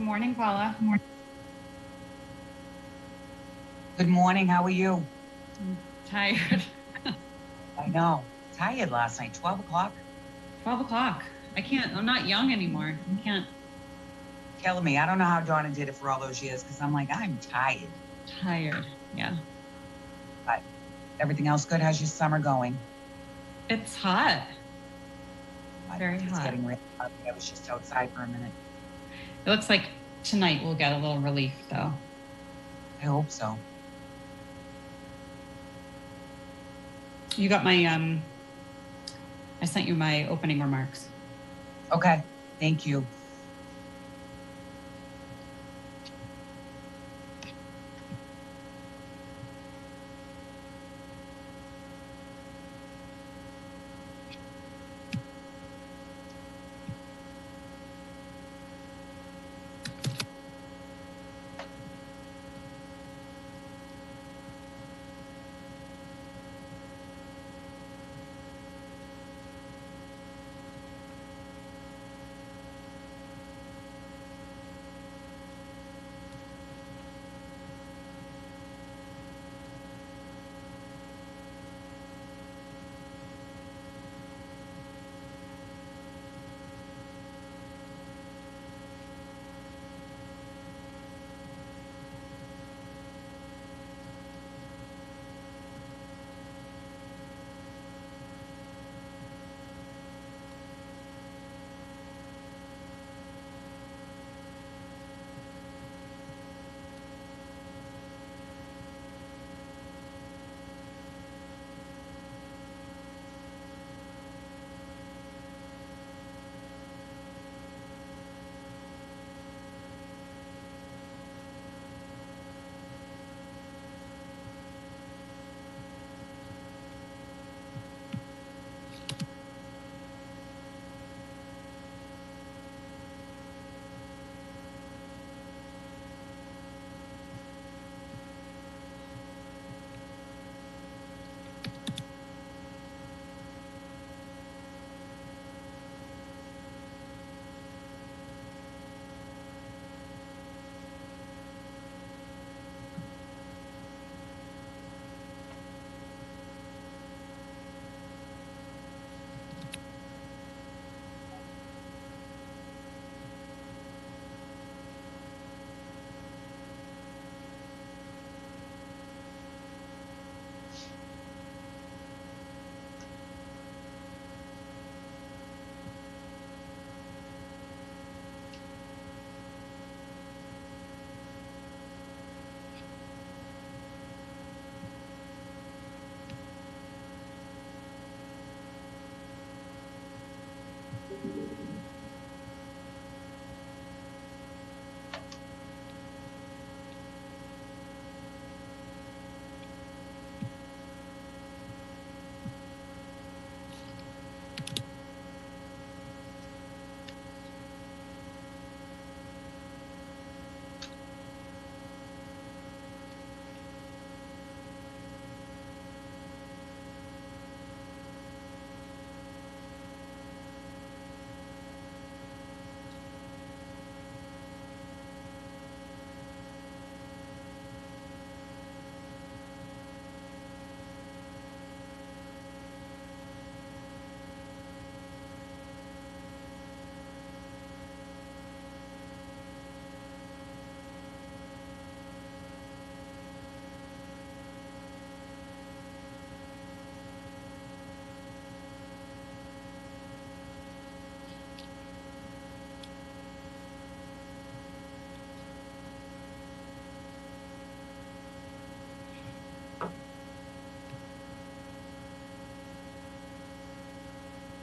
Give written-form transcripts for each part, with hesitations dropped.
Good morning, Paula. Good morning. How are you? I'm tired. I know. Tired last night. 12 o'clock. 12 o'clock. I'm not young anymore. I can't. Killing me. I don't know how Donna did it for all those years because I'm like, I'm tired. Tired. Yeah. But everything else good? How's your summer going? It's hot. Very it's hot. getting real hot. I was just outside for a minute. It looks like tonight we'll get a little relief, though. I hope so. You got my, I sent you my opening remarks. Okay. Thank you.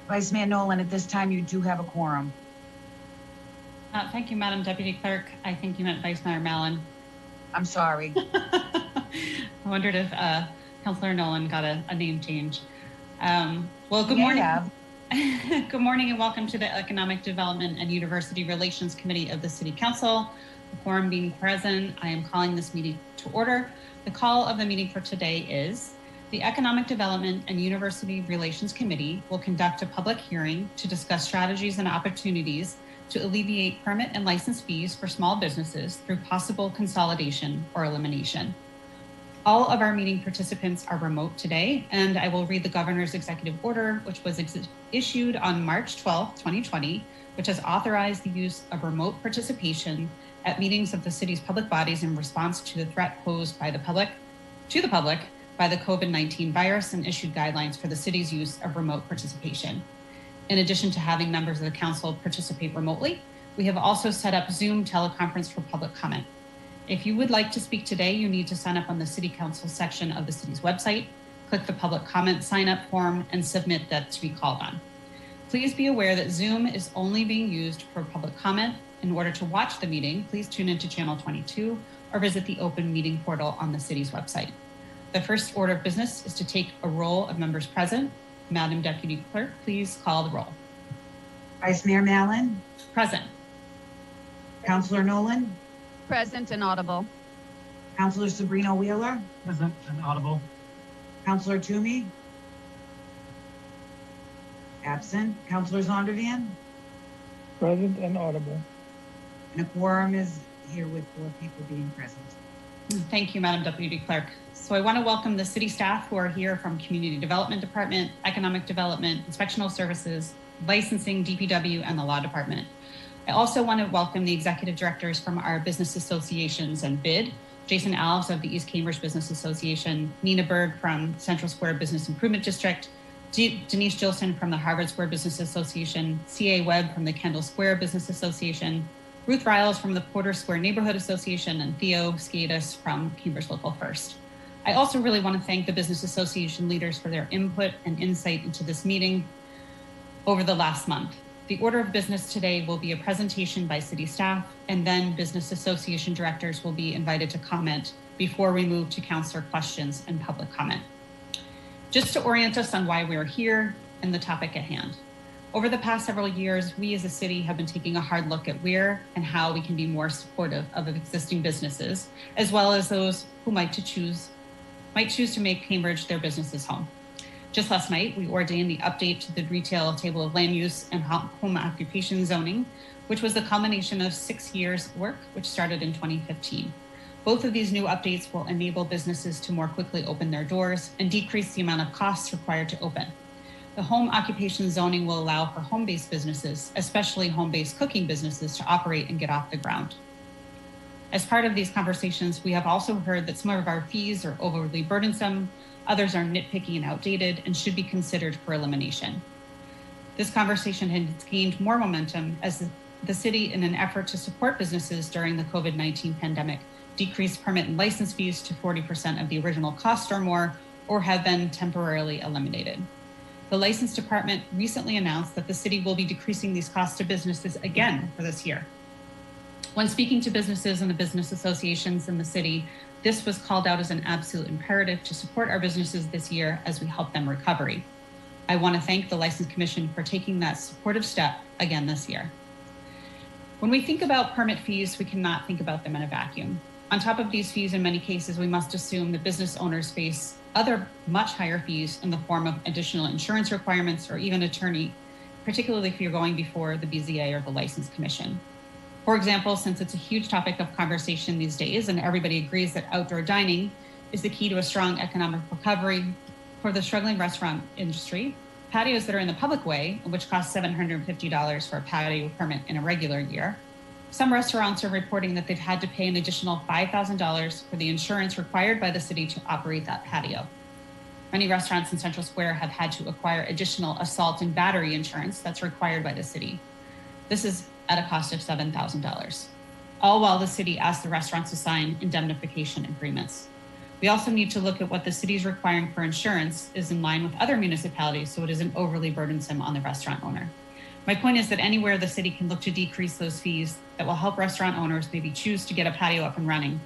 Vice Mayor Nolan, at this time, you do have a quorum. Thank you, Madam Deputy Clerk. I think you meant Vice Mayor Mallon. I'm sorry. I wondered if Councillor Nolan got a name change. Well, good morning. Good morning and welcome to the Economic Development and University Relations Committee of the City Council. The quorum being present, I am calling this meeting to order. The call of the meeting for today is the Economic Development and University Relations Committee will conduct a public hearing to discuss strategies and opportunities to alleviate permit and license fees for small businesses through possible consolidation or elimination. All of our meeting participants are remote today, and I will read the governor's executive order, which was issued on March 12, 2020, which has authorized the use of remote participation at meetings of the city's public bodies in response to the threat posed by the public by the COVID-19 virus, and issued guidelines for the city's use of remote participation. In addition to having members of the council participate remotely, we have also set up Zoom teleconference for public comment. If you would like to speak today, you need to sign up on the City Council section of the city's website, click the public comment sign-up form, and submit that to be called on. Please be aware that Zoom is only being used for public comment. In order to watch the meeting, please tune into channel 22 or visit the open meeting portal on the city's website. The first order of business is to take a roll of members present. Madam Deputy Clerk, please call the roll. Vice Mayor Mallon. Present. Councilor Nolan. Present and audible. Councilor Sabrina Wheeler. Present and audible. Councilor Toomey. Absent. Councilor Zondervan. Present and audible. And a quorum is here with 4 people being present. Thank you, Madam Deputy Clerk. So I want to welcome the city staff who are here from Community Development Department, Economic Development, Inspectional Services, Licensing, DPW, and the Law Department. I also want to welcome the executive directors from our business associations and BID, Jason Alves of the East Cambridge Business Association, Nina Berg from Central Square Business Improvement District, Denise Gilson from the Harvard Square Business Association, C.A. Webb from the Kendall Square Business Association, Ruth Riles from the Porter Square Neighborhood Association, and Theo Skatis from Cambridge Local First. I also really want to thank the business association leaders for their input and insight into this meeting over the last month. The order of business today will be a presentation by city staff, and then business association directors will be invited to comment before we move to councilor questions and public comment. Just to orient us on why we are here and the topic at hand. Over the past several years, we as a city have been taking a hard look at where and how we can be more supportive of existing businesses, as well as those who might choose to make Cambridge their business's home. Just last night, we ordained the update to the retail table of land use and home occupation zoning, which was the culmination of 6 years' work, which started in 2015. Both of these new updates will enable businesses to more quickly open their doors and decrease the amount of costs required to open. The home occupation zoning will allow for home-based businesses, especially home-based cooking businesses, to operate and get off the ground. As part of these conversations, we have also heard that some of our fees are overly burdensome, others are nitpicky and outdated, and should be considered for elimination. This conversation has gained more momentum as the city, in an effort to support businesses during the COVID-19 pandemic, decreased permit and license fees to 40% of the original cost or more, or have been temporarily eliminated. The license department recently announced that the city will be decreasing these costs to businesses again for this year. When speaking to businesses and the business associations in the city, this was called out as an absolute imperative to support our businesses this year as we help them recovery. I want to thank the License Commission for taking that supportive step again this year. When we think about permit fees, we cannot think about them in a vacuum. On top of these fees, in many cases, we must assume that business owners face other much higher fees in the form of additional insurance requirements or even attorney, particularly if you're going before the BZA or the License Commission. For example, since it's a huge topic of conversation these days and everybody agrees that outdoor dining is the key to a strong economic recovery for the struggling restaurant industry, patios that are in the public way, which cost $750 for a patio permit in a regular year, some restaurants are reporting that they've had to pay an additional $5,000 for the insurance required by the city to operate that patio. Many restaurants in Central Square have had to acquire additional assault and battery insurance that's required by the city. This is at a cost of $7,000, all while the city asks the restaurants to sign indemnification agreements. We also need to look at what the city is requiring for insurance is in line with other municipalities, so it isn't overly burdensome on the restaurant owner. My point is that anywhere the city can look to decrease those fees that will help restaurant owners maybe choose to get a patio up and running.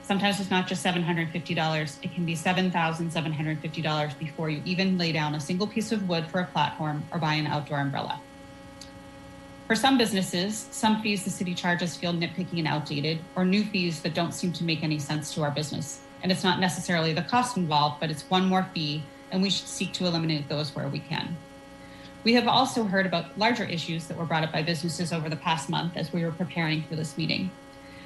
Sometimes it's not just $750, it can be $7,750 before you even lay down a single piece of wood for a platform or buy an outdoor umbrella. For some businesses, some fees the city charges feel nitpicky and outdated, or new fees that don't seem to make any sense to our business. And it's not necessarily the cost involved, but it's one more fee, and we should seek to eliminate those where we can. We have also heard about larger issues that were brought up by businesses over the past month as we were preparing for this meeting.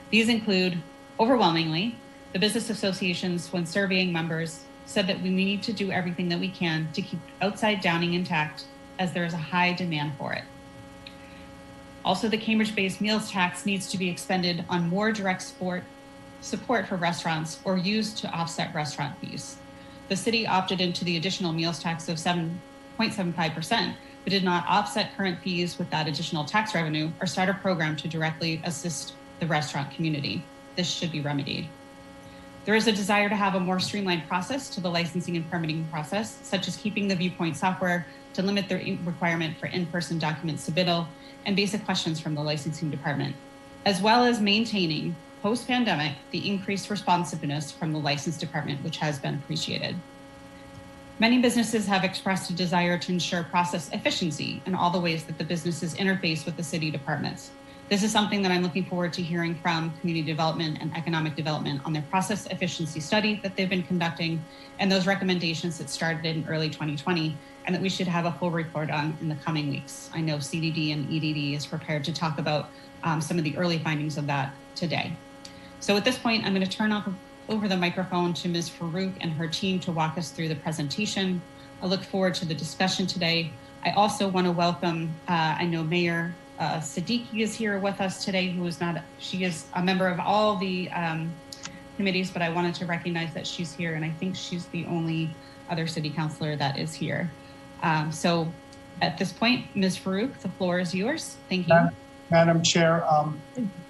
These include, overwhelmingly, the business associations, when surveying members, said that we need to do everything that we can to keep outside dining intact as there is a high demand for it. Also, the Cambridge-based meals tax needs to be expended on more direct support for restaurants or used to offset restaurant fees. The city opted into the additional meals tax of 7.75%, but did not offset current fees with that additional tax revenue or start a program to directly assist the restaurant community. This should be remedied. There is a desire to have a more streamlined process to the licensing and permitting process, such as keeping the Viewpoint software to limit the requirement for in-person document submittal and basic questions from the licensing department, as well as maintaining, post-pandemic, the increased responsiveness from the license department, which has been appreciated. Many businesses have expressed a desire to ensure process efficiency in all the ways that the businesses interface with the city departments. This is something that I'm looking forward to hearing from community development and economic development on their process efficiency study that they've been conducting and those recommendations that started in early 2020 and that we should have a full report on in the coming weeks. I know CDD and EDD is prepared to talk about some of the early findings of that today. So at this point, I'm going to turn over the microphone to Ms. Farouk and her team to walk us through the presentation. I look forward to the discussion today. I also want to welcome, I know Mayor Siddiqui is here with us today, she is a member of all the committees, but I wanted to recognize that she's here, and I think she's the only other city councilor that is here. So at this point, Ms. Farouk, the floor is yours. Thank you. Madam Chair,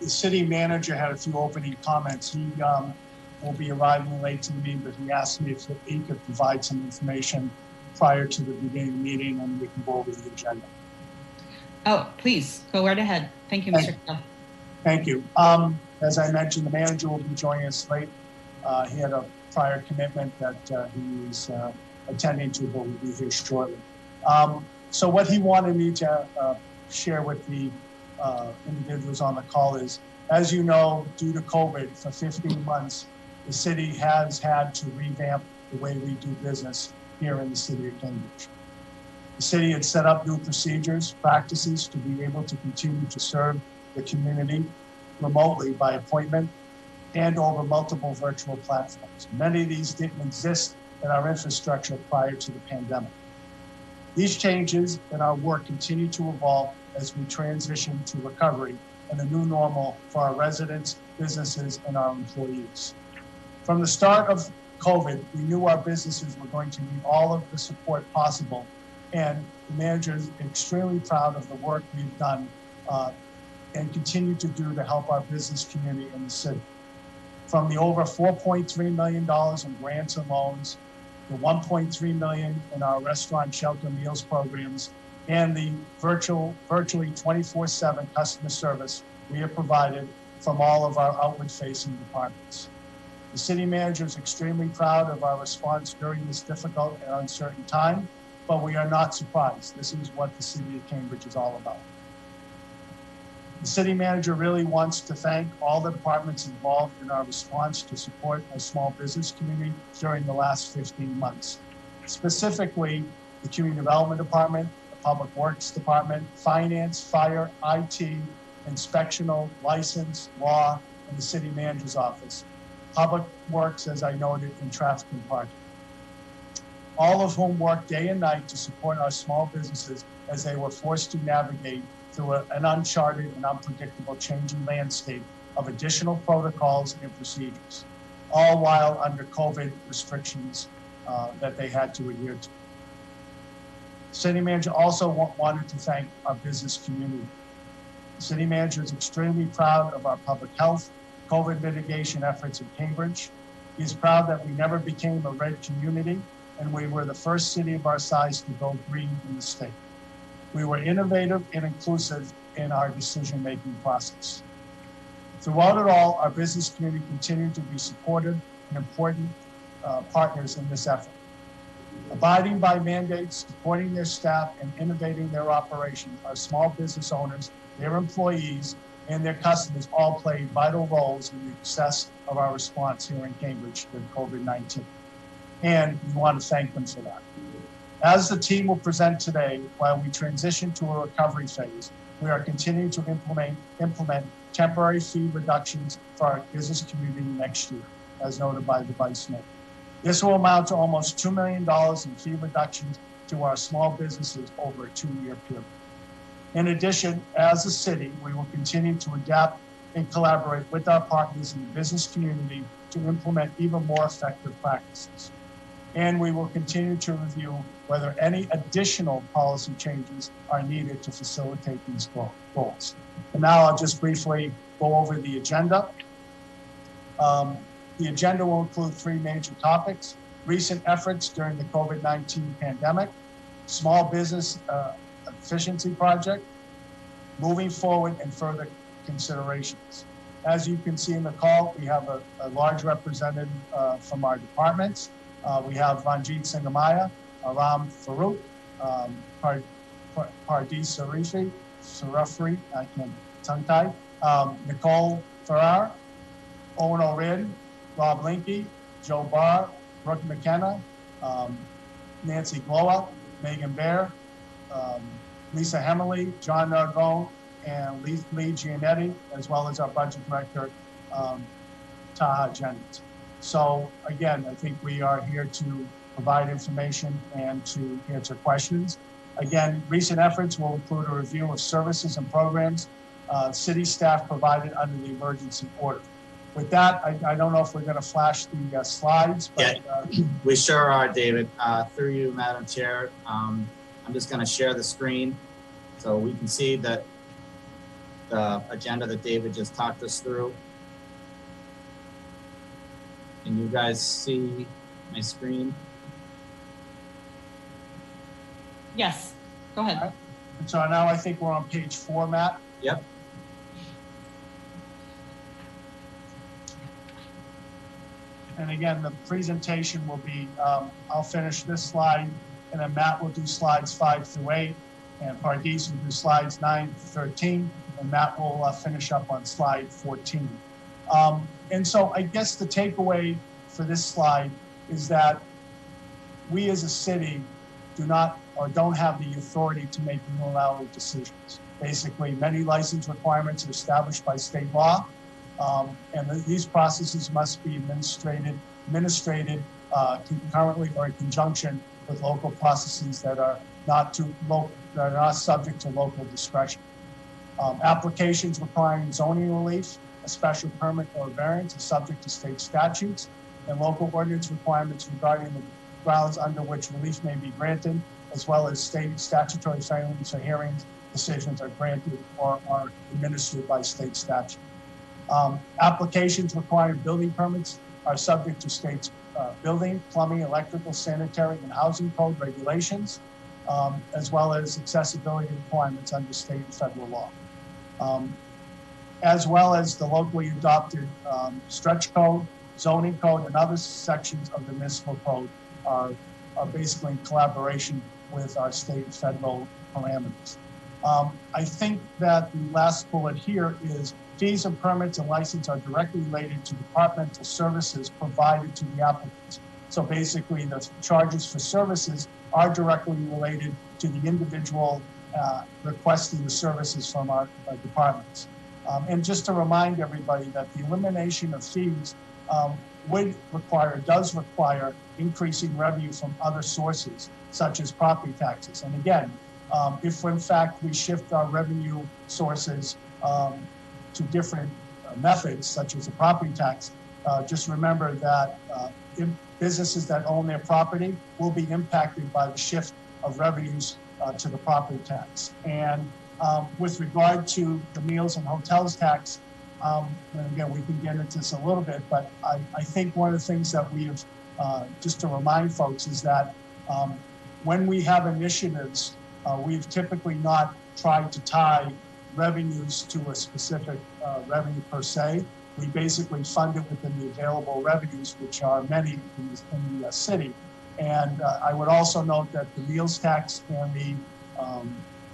the city manager had a few opening comments. He will be arriving late to the meeting, but he asked me if he could provide some information prior to the beginning of the meeting, and we can go over the agenda. Oh, please, go right ahead. Thank you, Mr. Gill. Thank you. As I mentioned, the manager will be joining us late. He had a prior commitment that he was attending to, but will be here shortly. So what he wanted me to share with the individuals on the call is, as you know, due to COVID, for 15 months, the city has had to revamp the way we do business here in the city of Cambridge. The city had set up new procedures, practices to be able to continue to serve the community remotely by appointment and over multiple virtual platforms. Many of these didn't exist in our infrastructure prior to the pandemic. These changes in our work continue to evolve as we transition to recovery and a new normal for our residents, businesses, and our employees. From the start of COVID, we knew our businesses were going to need all of the support possible, and the manager is extremely proud of the work we've done and continue to do to help our business community in the city. From the over $4.3 million in grants and loans, the $1.3 million in our restaurant shelter meals programs, and the virtually 24/7 customer service we have provided from all of our outward-facing departments. The city manager is extremely proud of our response during this difficult and uncertain time, but we are not surprised. This is what the city of Cambridge is all about. The city manager really wants to thank all the departments involved in our response to support our small business community during the last 15 months. Specifically, the Community Development Department, the Public Works Department, Finance, Fire, IT, Inspectional, License, Law, and the City Manager's Office. Public Works, as I noted, in traffic and parking. All of whom work day and night to support our small businesses as they were forced to navigate through an uncharted and unpredictable changing landscape of additional protocols and procedures, all while under COVID restrictions that they had to adhere to. City manager also wanted to thank our business community. The city manager is extremely proud of our public health, COVID mitigation efforts in Cambridge. He is proud that we never became a red community, and we were the first city of our size to go green in the state. We were innovative and inclusive in our decision-making process. Throughout it all, our business community continued to be supportive and important partners in this effort. Abiding by mandates, supporting their staff, and innovating their operations, our small business owners, their employees, and their customers all played vital roles in the success of our response here in Cambridge with COVID-19. And we want to thank them for that. As the team will present today, while we transition to a recovery phase, we are continuing to implement temporary fee reductions for our business community next year, as noted by the Vice Mayor. This will amount to almost $2 million in fee reductions to our small businesses over a 2-year period. In addition, as a city, we will continue to adapt and collaborate with our partners in the business community to implement even more effective practices. And we will continue to review whether any additional policy changes are needed to facilitate these goals. And now I'll just briefly go over the agenda. The agenda will include 3 major topics: recent efforts during the COVID-19 pandemic, small business efficiency project, moving forward, and further considerations. As you can see in the call, we have a large representative from our departments. We have Ranjit Singamaya, Aram Farouk, Pardees Sarafri, I can't tongue-tie, Nicole Farrar, Owen O'Riordan, Rob Linke, Joe Barr, Brooke McKenna, Nancy Glowa, Megan Baer, Lisa Hemmerly, John Nargone, and Lee Gianetti, as well as our budget director, Taha Jennings. So again, I think we are here to provide information and to answer questions. Again, recent efforts will include a review of services and programs city staff provided under the emergency order. With that, I don't know if we're going to flash the slides, but we sure are, David. Through you, Madam Chair, I'm just going to share the screen so we can see that the agenda that David just talked us through. Can you guys see my screen? Yes, go ahead. Right. And so now I think we're on page 4, Matt. Yep. And again, the presentation will be, I'll finish this slide, and then Matt will do slides 5 through 8, and Pardees will do slides 9 through 13, and Matt will finish up on slide 14. And so I guess the takeaway for this slide is that we as a city do not or don't have the authority to make unilateral decisions. Basically, many license requirements are established by state law, and these processes must be administrated concurrently or in conjunction with local processes that are not subject to local discretion. Applications requiring zoning relief, a special permit or variance is subject to state statutes, and local ordinance requirements regarding the grounds under which relief may be granted, as well as state statutory filings or hearings decisions are granted or are administered by state statute. Applications requiring building permits are subject to state's building, plumbing, electrical, sanitary, and housing code regulations, as well as accessibility requirements under state and federal law. As well as the locally adopted stretch code, zoning code, and other sections of the municipal code are basically in collaboration with our state and federal parameters. I think that the last bullet here is fees and permits and license are directly related to departmental services provided to the applicants. So basically the charges for services are directly related to the individual requesting the services from our departments. And just to remind everybody that the elimination of fees does require increasing revenue from other sources, such as property taxes. And again, if in fact we shift our revenue sources to different methods, such as a property tax, just remember that businesses that own their property will be impacted by the shift of revenues to the property tax. And with regard to the meals and hotels tax, and again, we can get into this a little bit, but I think one of the things that we have, just to remind folks, is that when we have initiatives, we've typically not tried to tie revenues to a specific revenue per se. We basically fund it within the available revenues, which are many in the city. And I would also note that the meals tax and the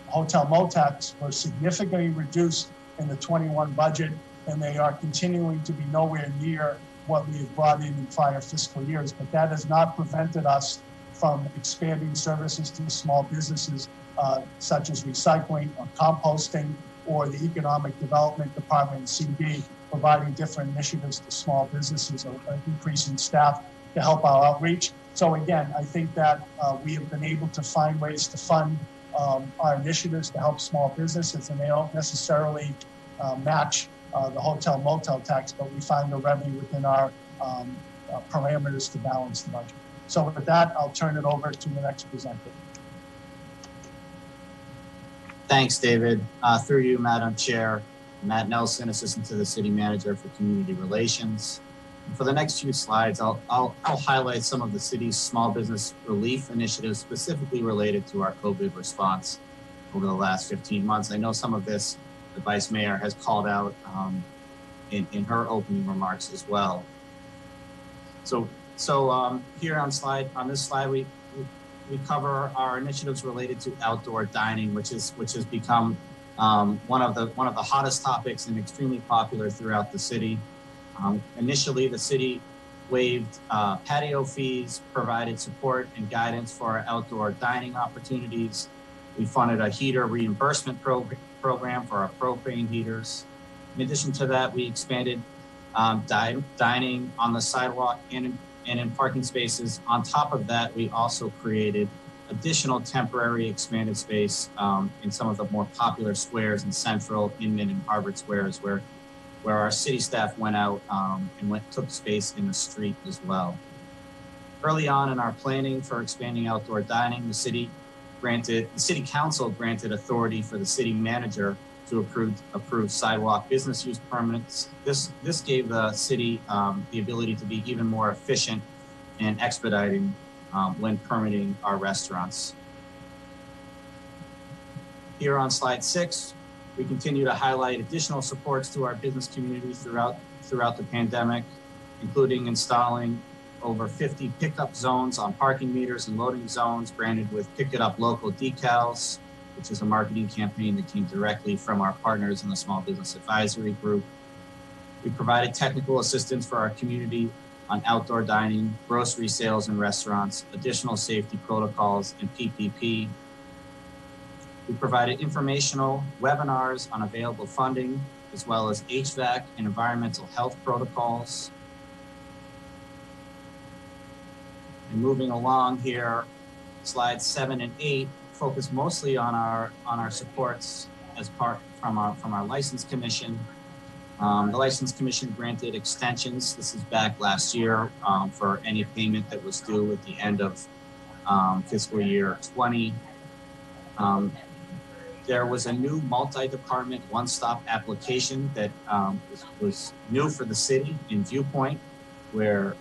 hotel mo tax were significantly reduced in the 21 budget, and they are continuing to be nowhere near what we've brought in prior fiscal years. But that has not prevented us from expanding services to small businesses, such as recycling or composting, or the Economic Development Department, CB, providing different initiatives to small businesses or increasing staff to help our outreach. So again, I think that we have been able to find ways to fund our initiatives to help small businesses, and they don't necessarily match the hotel motel tax, but we find the revenue within our parameters to balance the budget. So with that, I'll turn it over to the next presenter. Thanks, David. Through you, Madam Chair, Matt Nelson, Assistant to the City Manager for Community Relations. And for the next few slides, I'll highlight some of the city's small business relief initiatives specifically related to our COVID response over the last 15 months. I know some of this the Vice Mayor has called out in her opening remarks as well. So here on this slide, we cover our initiatives related to outdoor dining, which has become one of the hottest topics and extremely popular throughout the city. Initially, the city waived patio fees, provided support and guidance for our outdoor dining opportunities. We funded a heater reimbursement program for our propane heaters. In addition to that, we expanded dining on the sidewalk and in parking spaces. On top of that, we also created additional temporary expanded space in some of the more popular squares in Central, Inman, and Harvard squares, where our city staff went out and took space in the street as well. Early on in our planning for expanding outdoor dining, the City Council granted authority for the city manager to approve sidewalk business use permits. This gave the city the ability to be even more efficient and expediting when permitting our restaurants. Here on slide 6, we continue to highlight additional supports to our business community throughout the pandemic, including installing over 50 pickup zones on parking meters and loading zones branded with Pick It Up Local decals, which is a marketing campaign that came directly from our partners in the Small Business Advisory Group. We provided technical assistance for our community on outdoor dining, grocery sales in restaurants, additional safety protocols, and PPP. We provided informational webinars on available funding, as well as HVAC and environmental health protocols. And moving along here, slides 7 and 8 focus mostly on our supports as part from our License Commission. The License Commission granted extensions. This is back last year for any payment that was due at the end of fiscal year 20. There was a new multi-department one-stop application that was new for the city in Viewpoint, where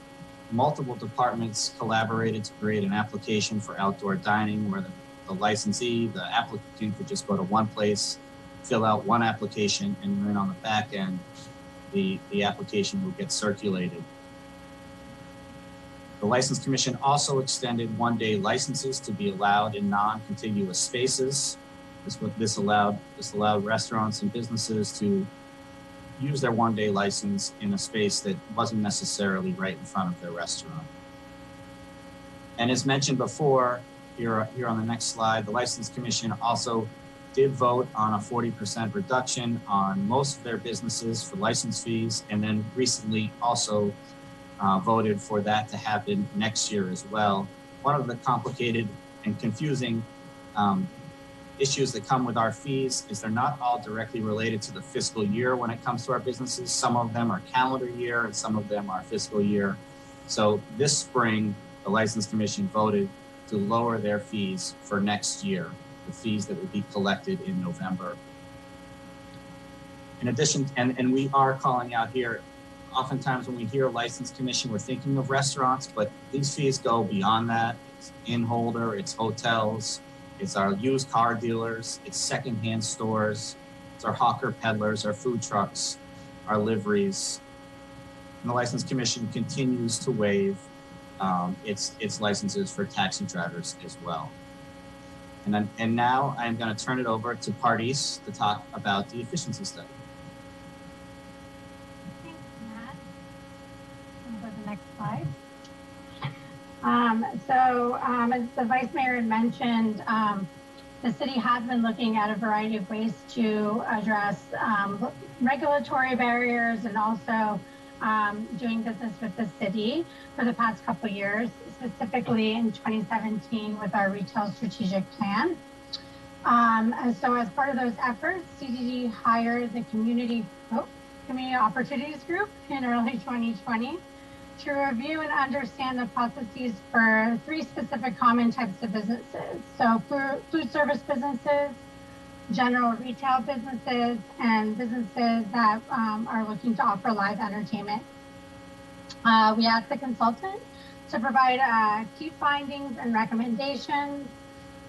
multiple departments collaborated to create an application for outdoor dining where the licensee, the applicant could just go to one place, fill out one application, and then on the back end, the application will get circulated. The License Commission also extended one-day licenses to be allowed in non-contiguous spaces. This allowed restaurants and businesses to use their one-day license in a space that wasn't necessarily right in front of their restaurant. And as mentioned before, here on the next slide, the License Commission also did vote on a 40% reduction on most of their businesses for license fees, and then recently also voted for that to happen next year as well. One of the complicated and confusing issues that come with our fees is they're not all directly related to the fiscal year when it comes to our businesses. Some of them are calendar year and some of them are fiscal year. So this spring, the License Commission voted to lower their fees for next year, the fees that would be collected in November. In addition, and we are calling out here, oftentimes when we hear License Commission, we're thinking of restaurants, but these fees go beyond that. It's in-holder, it's hotels, it's our used car dealers, it's secondhand stores, it's our hawker peddlers, our food trucks, our liveries. And the License Commission continues to waive its licenses for taxi drivers as well. And now I'm going to turn it over to Pardis to talk about the efficiency study. Thanks, Matt. Can we go to the next slide? As the Vice Mayor had mentioned, the city has been looking at a variety of ways to address regulatory barriers and also doing business with the city for the past couple of years, specifically in 2017 with our retail strategic plan. So as part of those efforts, CDD hired the Community Opportunities Group in early 2020 to review and understand the processes for 3 specific common types of businesses. So food service businesses, general retail businesses, and businesses that are looking to offer live entertainment. We asked the consultant to provide key findings and recommendations,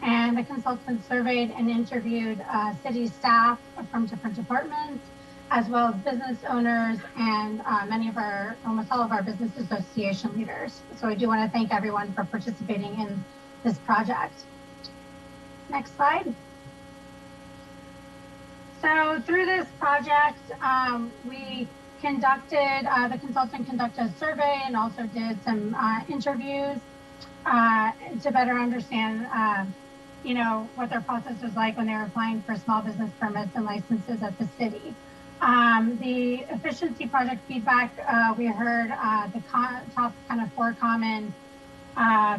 and the consultant surveyed and interviewed city staff from different departments, as well as business owners and almost all of our business association leaders. So I do want to thank everyone for participating in this project. Next slide. So through this project, we conducted, the consultant conducted a survey and also did some interviews to better understand what their process was like when they were applying for small business permits and licenses at the city. The efficiency project feedback, we heard the top kind of 4 common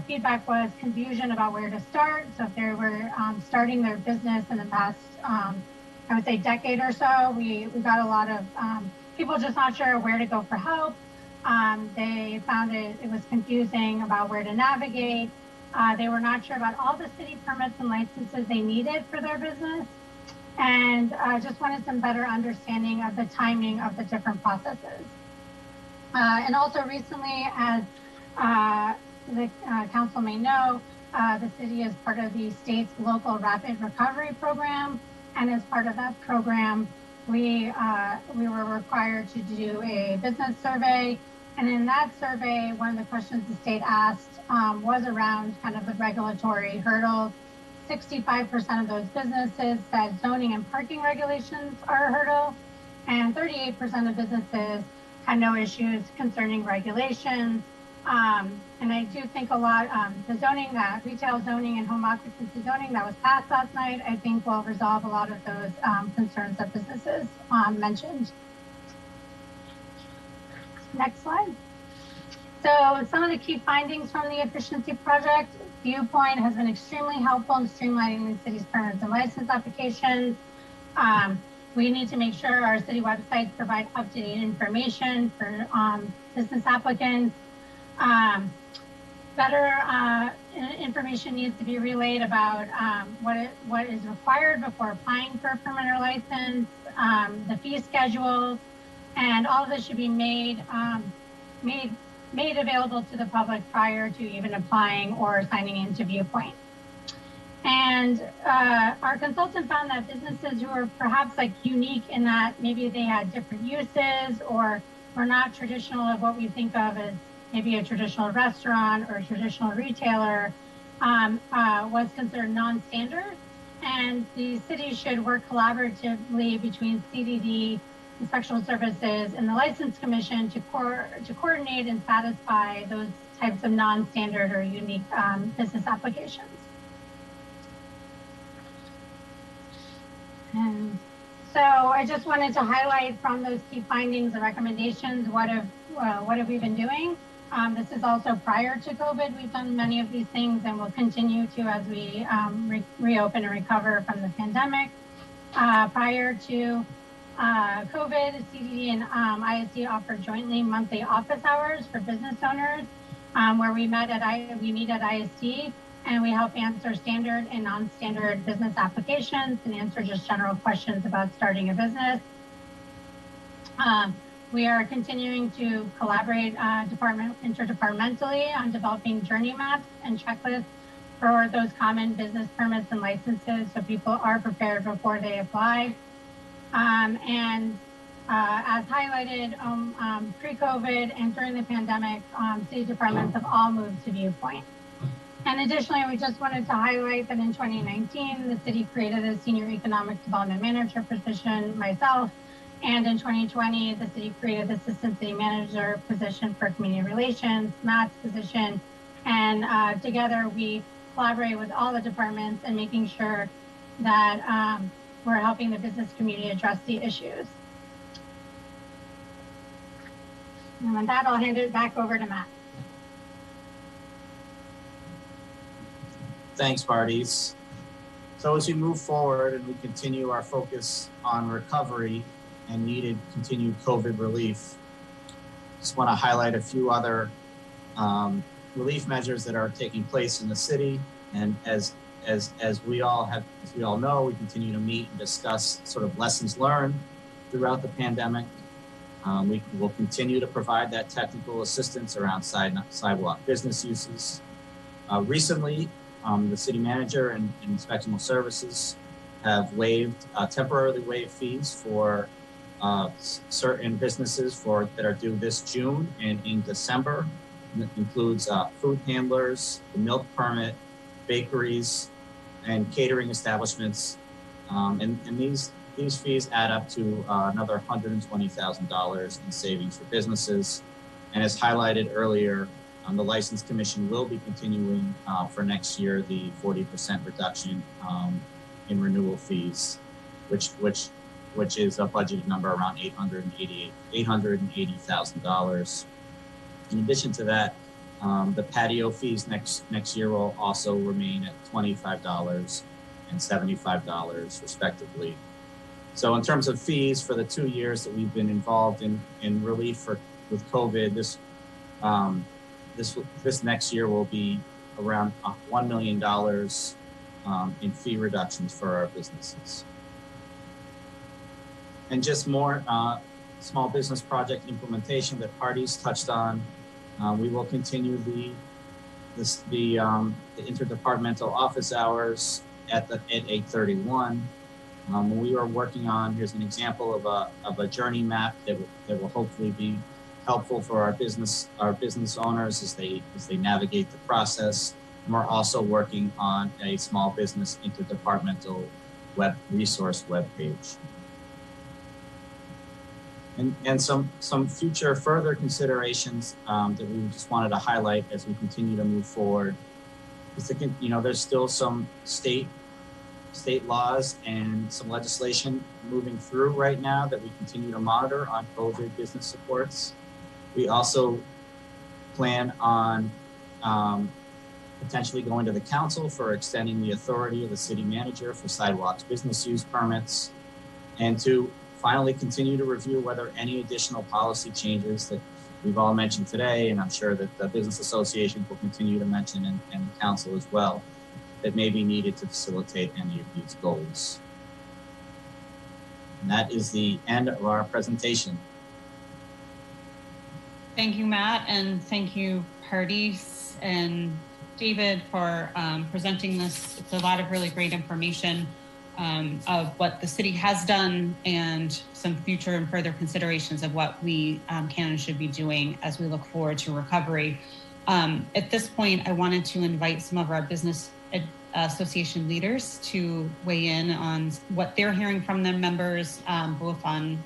feedback was confusion about where to start. So if they were starting their business in the past, I would say decade or so, we got a lot of people just not sure where to go for help. They found it was confusing about where to navigate. They were not sure about all the city permits and licenses they needed for their business, and just wanted some better understanding of the timing of the different processes. And also recently, as the council may know, the city is part of the state's local rapid recovery program. And as part of that program, we were required to do a business survey. And in that survey, one of the questions the state asked was around kind of the regulatory hurdles. 65% of those businesses said zoning and parking regulations are a hurdle, and 38% of businesses had no issues concerning regulations. And I do think a lot, the zoning, that retail zoning and home occupancy zoning that was passed last night, I think will resolve a lot of those concerns that businesses mentioned. Next slide. So some of the key findings from the efficiency project: Viewpoint has been extremely helpful in streamlining the city's permits and license applications. We need to make sure our city websites provide up-to-date information for business applicants. Better information needs to be relayed about what is required before applying for a permit or license, the fee schedules, and all of this should be made available to the public prior to even applying or signing into Viewpoint. And our consultant found that businesses who were perhaps unique in that maybe they had different uses or were not traditional of what we think of as maybe a traditional restaurant or a traditional retailer was considered non-standard. And the city should work collaboratively between CDD, Inspectional Services, and the License Commission to coordinate and satisfy those types of non-standard or unique business applications. And so I just wanted to highlight from those key findings and recommendations, what have we been doing? This is also prior to COVID. We've done many of these things and will continue to as we reopen and recover from the pandemic. Prior to COVID, CDD and ISD offered jointly monthly office hours for business owners, where we meet at ISD and we help answer standard and non-standard business applications and answer just general questions about starting a business. We are continuing to collaborate interdepartmentally on developing journey maps and checklists for those common business permits and licenses so people are prepared before they apply. And as highlighted pre-COVID and during the pandemic, city departments have all moved to Viewpoint. And additionally, we just wanted to highlight that in 2019, the city created a senior economic development manager position, myself, and in 2020, the city created the assistant city manager position for community relations, Matt's position, And together we collaborate with all the departments and making sure that we're helping the business community address the issues. And with that, I'll hand it back over to Matt. Thanks, Barties. So as we move forward and we continue our focus on recovery and needed continued COVID relief, just want to highlight a few other relief measures that are taking place in the city. And as we all know, we continue to meet and discuss sort of lessons learned throughout the pandemic. We will continue to provide that technical assistance around sidewalk business uses. Recently, the city manager and inspectional services have temporarily waived fees for certain businesses that are due this June and in December. And it includes food handlers, the milk permit, bakeries, and catering establishments. And these fees add up to another $120,000 in savings for businesses. And as highlighted earlier, the License Commission will be continuing for next year the 40% reduction in renewal fees, which is a budgeted number around $880,000. In addition to that, the patio fees next year will also remain at $25 and $75 respectively. So in terms of fees for the 2 years that we've been involved in relief with COVID, this next year will be around $1 million in fee reductions for our businesses. And just more small business project implementation that Barties touched on. We will continue the interdepartmental office hours at 8:31. We are working on, here's an example of a journey map that will hopefully be helpful for our business owners as they navigate the process. And we're also working on a small business interdepartmental web resource webpage. And some future further considerations that we just wanted to highlight as we continue to move forward. There's still some state laws and some legislation moving through right now that we continue to monitor on COVID business supports. We also plan on potentially going to the council for extending the authority of the city manager for sidewalks business use permits, and to finally continue to review whether any additional policy changes that we've all mentioned today, and I'm sure that the business associations will continue to mention and the council as well, that may be needed to facilitate any of these goals. And that is the end of our presentation. Thank you, Matt, and thank you, Barties and David, for presenting this. It's a lot of really great information of what the city has done and some future and further considerations of what we can and should be doing as we look forward to recovery. At this point, I wanted to invite some of our business association leaders to weigh in on what they're hearing from their members, both on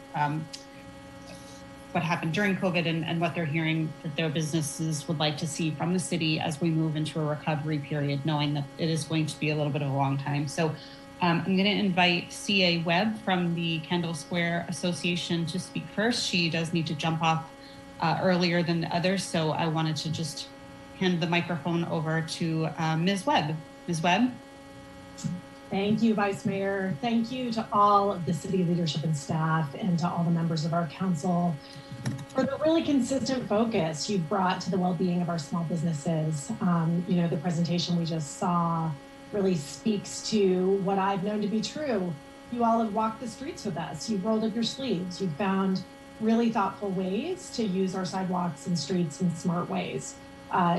what happened during COVID and what they're hearing that their businesses would like to see from the city as we move into a recovery period, knowing that it is going to be a little bit of a long time. So I'm going to invite C.A. Webb from the Kendall Square Association to speak first. She does need to jump off earlier than the others, so I wanted to just hand the microphone over to Ms. Webb. Ms. Webb? Thank you, Vice Mayor. Thank you to all of the city leadership and staff and to all the members of our council for the really consistent focus you've brought to the well-being of our small businesses. The presentation we just saw really speaks to what I've known to be true. You all have walked the streets with us. You've rolled up your sleeves. You've found really thoughtful ways to use our sidewalks and streets in smart ways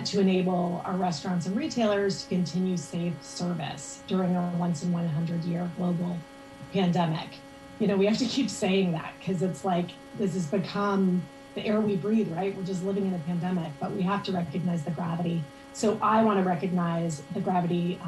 to enable our restaurants and retailers to continue safe service during a once in 100 year global pandemic. We have to keep saying that because it's like this has become the air we breathe, right? We're just living in a pandemic, but we have to recognize the gravity. So I want to recognize the gravity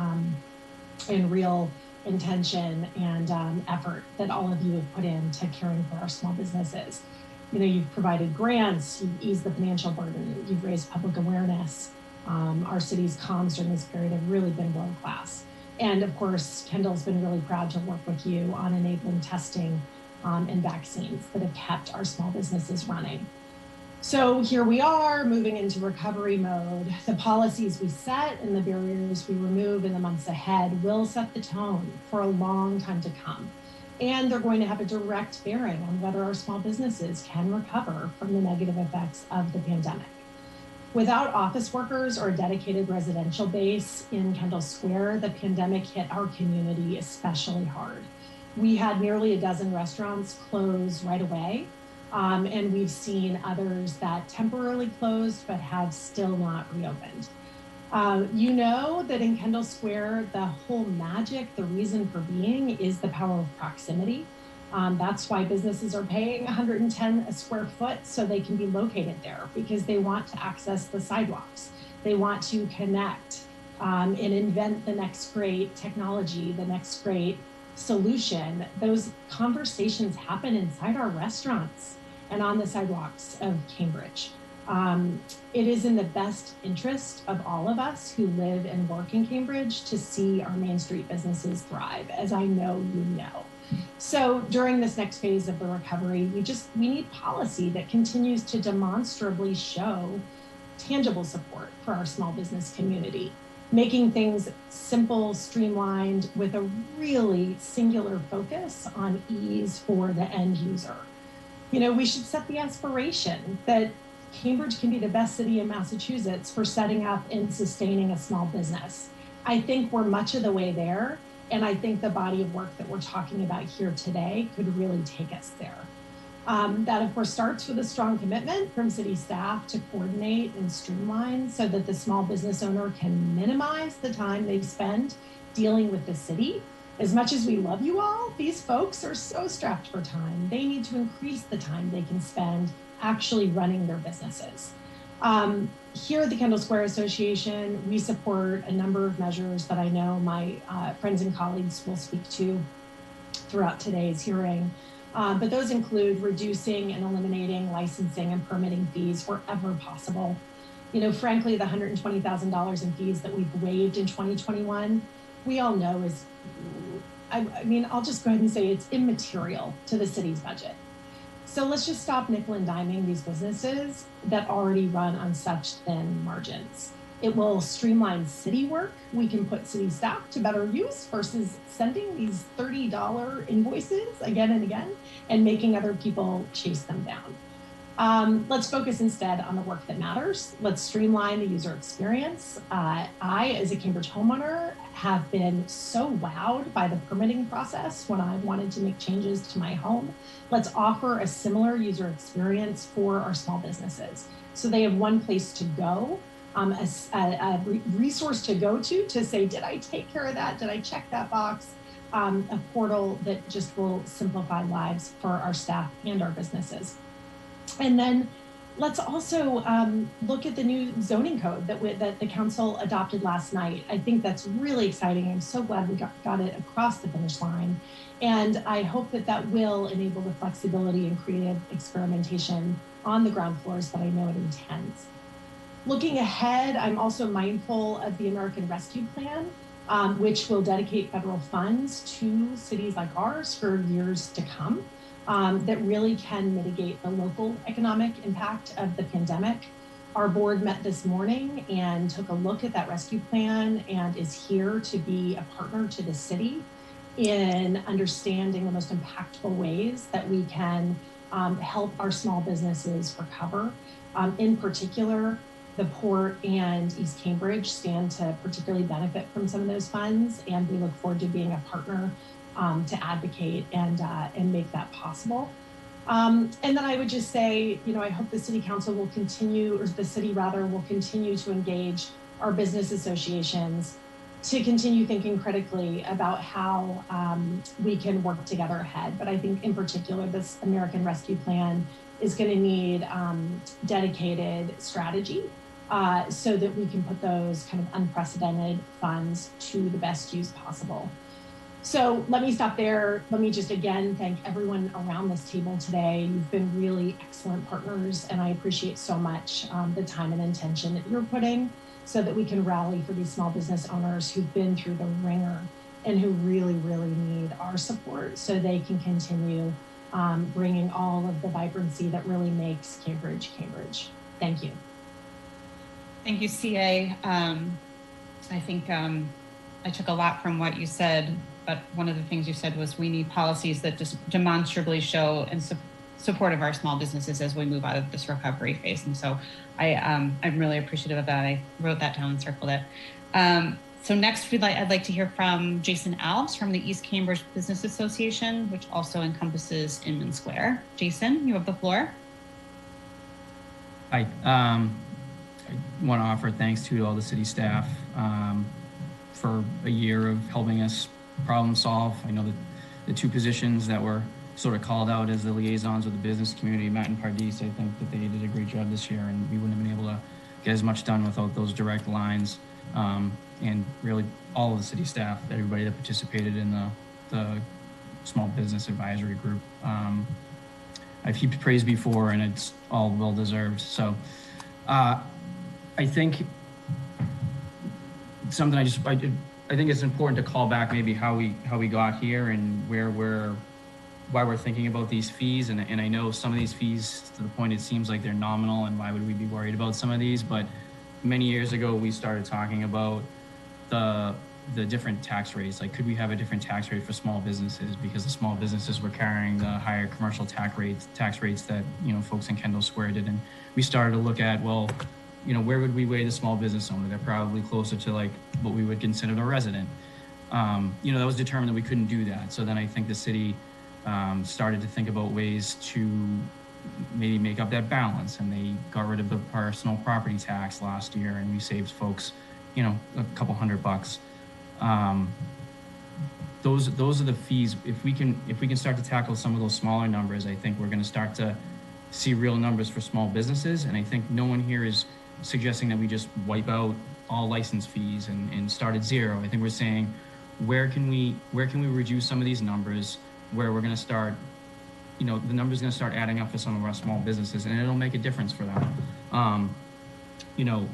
and real intention and effort that all of you have put into caring for our small businesses. You've provided grants, you've eased the financial burden, you've raised public awareness, Our city's comms during this period have really been world class. And of course, Kendall's been really proud to work with you on enabling testing and vaccines that have kept our small businesses running. So here we are moving into recovery mode. The policies we set and the barriers we remove in the months ahead will set the tone for a long time to come. And they're going to have a direct bearing on whether our small businesses can recover from the negative effects of the pandemic. Without office workers or a dedicated residential base in Kendall Square, the pandemic hit our community especially hard. We had nearly a dozen restaurants close right away, and we've seen others that temporarily closed but have still not reopened. You know that in Kendall Square, the whole magic, the reason for being is the power of proximity. That's why businesses are paying $110 a square foot so they can be located there, because they want to access the sidewalks. They want to connect and invent the next great technology, the next great solution. Those conversations happen inside our restaurants and on the sidewalks of Cambridge. It is in the best interest of all of us who live and work in Cambridge to see our Main Street businesses thrive, as I know you know. So during this next phase of the recovery, we need policy that continues to demonstrably show tangible support for our small business community, making things simple, streamlined, with a really singular focus on ease for the end user. You know, we should set the aspiration that Cambridge can be the best city in Massachusetts for setting up and sustaining a small business. I think we're much of the way there, and I think the body of work that we're talking about here today could really take us there. That, of course, starts with a strong commitment from city staff to coordinate and streamline so that the small business owner can minimize the time they spend dealing with the city. As much as we love you all, these folks are so strapped for time. They need to increase the time they can spend actually running their businesses. Here at the Kendall Square Association, we support a number of measures that I know my friends and colleagues will speak to throughout today's hearing. But those include reducing and eliminating licensing and permitting fees wherever possible. You know, frankly, the $120,000 in fees that we've waived in 2021, we all know is, I mean, I'll just go ahead and say it's immaterial to the city's budget. So let's just stop nickel and diming these businesses that already run on such thin margins. It will streamline city work. We can put city staff to better use versus sending these $30 invoices again and again and making other people chase them down. Let's focus instead on the work that matters. Let's streamline the user experience. I, as a Cambridge homeowner, have been so wowed by the permitting process when I wanted to make changes to my home. Let's offer a similar user experience for our small businesses, so they have one place to go, a resource to go to say, did I take care of that? Did I check that box? A portal that just will simplify lives for our staff and our businesses. And then let's also look at the new zoning code that the council adopted last night. I think that's really exciting. I'm so glad we got it across the finish line. And I hope that that will enable the flexibility and creative experimentation on the ground floors that I know it intends. Looking ahead, I'm also mindful of the American Rescue Plan, which will dedicate federal funds to cities like ours for years to come. That really can mitigate the local economic impact of the pandemic. Our board met this morning and took a look at that rescue plan and is here to be a partner to the city in understanding the most impactful ways that we can help our small businesses recover. In particular, the Port and East Cambridge stand to particularly benefit from some of those funds, and we look forward to being a partner to advocate and make that possible. And then I would just say, you know, I hope the city council will continue, or the city rather, will continue to engage our business associations to continue thinking critically about how we can work together ahead. But I think in particular, this American Rescue Plan is going to need dedicated strategy so that we can put those kind of unprecedented funds to the best use possible. So let me stop there. Let me just again thank everyone around this table today. You've been really excellent partners, and I appreciate so much the time and intention that you're putting so that we can rally for these small business owners who've been through the ringer and who really, really need our support so they can continue bringing all of the vibrancy that really makes Cambridge, Cambridge. Thank you. Thank you, CA. I think I took a lot from what you said, but one of the things you said was we need policies that just demonstrably show in support of our small businesses as we move out of this recovery phase. And so I'm really appreciative of that. I wrote that down and circled it. So next, I'd like to hear from Jason Alves from the East Cambridge Business Association, which also encompasses Inman Square. Jason, you have the floor. Hi. I want to offer thanks to all the city staff for a year of helping us problem solve. I know that the two positions that were sort of called out as the liaisons with the business community, Matt and Pardis, I think that they did a great job this year, and we wouldn't have been able to get as much done without those direct lines. And really all of the city staff, everybody that participated in the small business advisory group. I've heaped praise before, and it's all well deserved. So I think something I think it's important to call back maybe how we got here and why we're thinking about these fees. And I know some of these fees, to the point it seems like they're nominal, and why would we be worried about some of these? But many years ago, we started talking about the different tax rates. Like, could we have a different tax rate for small businesses, because the small businesses were carrying the higher commercial tax rates that, you know, folks in Kendall Square did. And we started to look at, well, you know, where would we weigh the small business owner? They're probably closer to like what we would consider a resident. You know, that was determined that we couldn't do that. So then I think the city started to think about ways to maybe make up that balance, and they got rid of the personal property tax last year, and we saved folks, you know, a couple $100. Those are the fees. If we can start to tackle some of those smaller numbers, I think we're going to start to see real numbers for small businesses. And I think no one here is suggesting that we just wipe out all license fees and start at zero. I think we're saying, where can we reduce some of these numbers, where we're going to start, you know, the number's going to start adding up for some of our small businesses, and it'll make a difference for them. You know,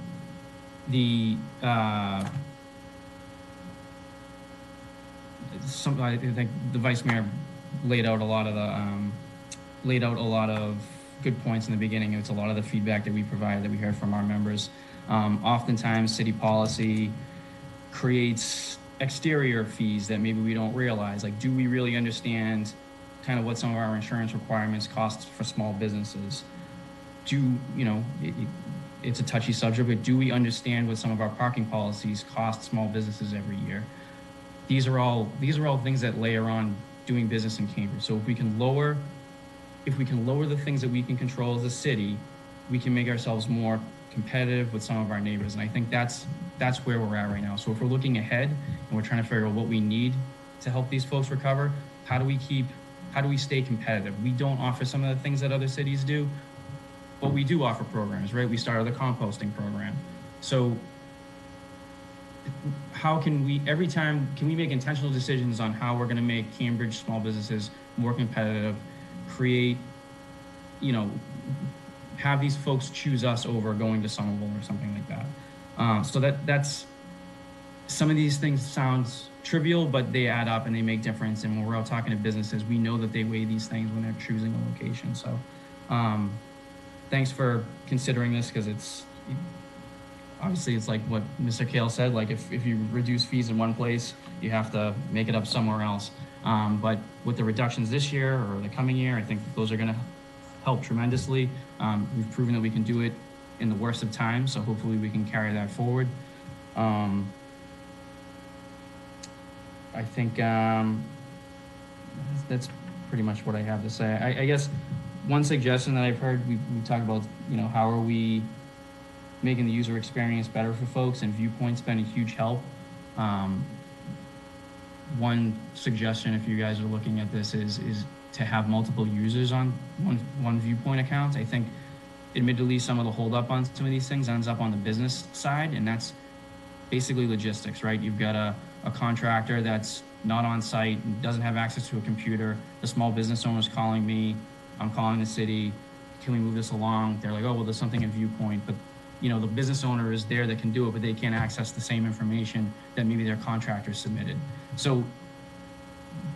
I think the vice mayor laid out a lot of good points in the beginning. It's a lot of the feedback that we provided, that we heard from our members. Oftentimes, city policy creates exterior fees that maybe we don't realize. Like, do we really understand kind of what some of our insurance requirements cost for small businesses? It's a touchy subject, but do we understand what some of our parking policies cost small businesses every year? These are all things that layer on doing business in Cambridge. So if we can lower the things that we can control as a city, we can make ourselves more competitive with some of our neighbors. And I think that's where we're at right now. So if we're looking ahead and we're trying to figure out what we need to help these folks recover, how do we stay competitive? We don't offer some of the things that other cities do, but we do offer programs, right? We started the composting program. So how can we make intentional decisions on how we're going to make Cambridge small businesses more competitive, create, you know, have these folks choose us over going to Somerville or something like that. So that's, some of these things sounds trivial, but they add up and they make difference. And when we're out talking to businesses, we know that they weigh these things when they're choosing a location. So thanks for considering this, because it's like what Mr. Kale said, like if you reduce fees in one place, you have to make it up somewhere else. But with the reductions this year or the coming year, I think those are going to help tremendously. We've proven that we can do it in the worst of times, so hopefully we can carry that forward. I think that's pretty much what I have to say. I guess one suggestion that I've heard, we talk about, you know, how are we making the user experience better for folks, and Viewpoint's been a huge help. One suggestion, if you guys are looking at this, is to have multiple users on one Viewpoint account. I think admittedly some of the holdup on some of these things ends up on the business side, and that's basically logistics, right? You've got a contractor that's not on site, doesn't have access to a computer. The small business owner's calling me, I'm calling the city, can we move this along? They're like, oh, well, there's something in Viewpoint, but the business owner is there that can do it, but they can't access the same information that maybe their contractor submitted. So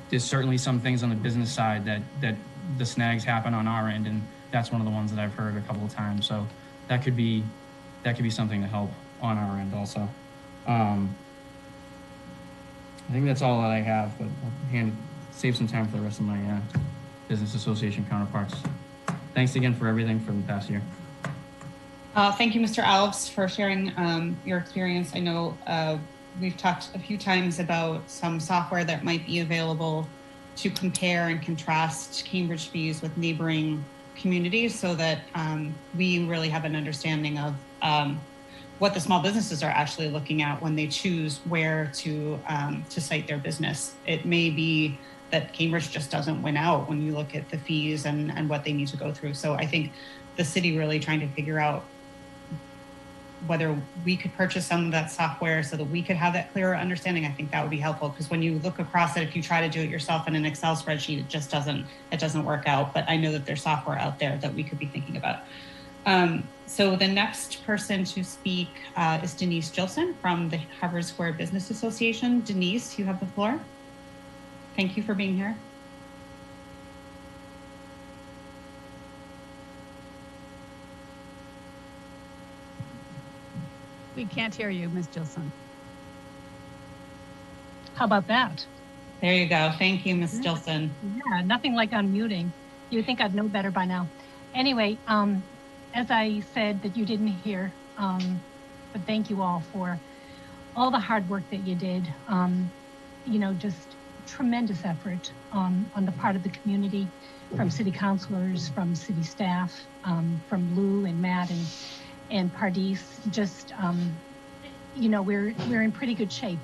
there's certainly some things on the business side that the snags happen on our end, and that's one of the ones that I've heard a couple of times. So that could be something to help on our end also. I think that's all that I have, but I'll save some time for the rest of my business association counterparts. Thanks again for everything for the past year. Thank you, Mr. Alves, for sharing your experience. I know we've talked a few times about some software that might be available to compare and contrast Cambridge fees with neighboring communities, so that we really have an understanding of what the small businesses are actually looking at when they choose where to site their business. It may be that Cambridge just doesn't win out when you look at the fees and what they need to go through. So I think the city really trying to figure out whether we could purchase some of that software so that we could have that clearer understanding. I think that would be helpful, because when you look across it, if you try to do it yourself in an Excel spreadsheet, it just doesn't work out. But I know that there's software out there that we could be thinking about. So the next person to speak is Denise Gilson from the Harvard Square Business Association. Denise, you have the floor. Thank you for being here. We can't hear you, Ms. Gilson. How about that? There you go. Thank you, Ms. Gilson. Yeah, nothing like unmuting. You would think I'd know better by now. Anyway, as I said that you didn't hear, but thank you all for all the hard work that you did. Just tremendous effort on the part of the community, from city councilors, from city staff, from Lou and Matt and Pardis. Just, we're in pretty good shape.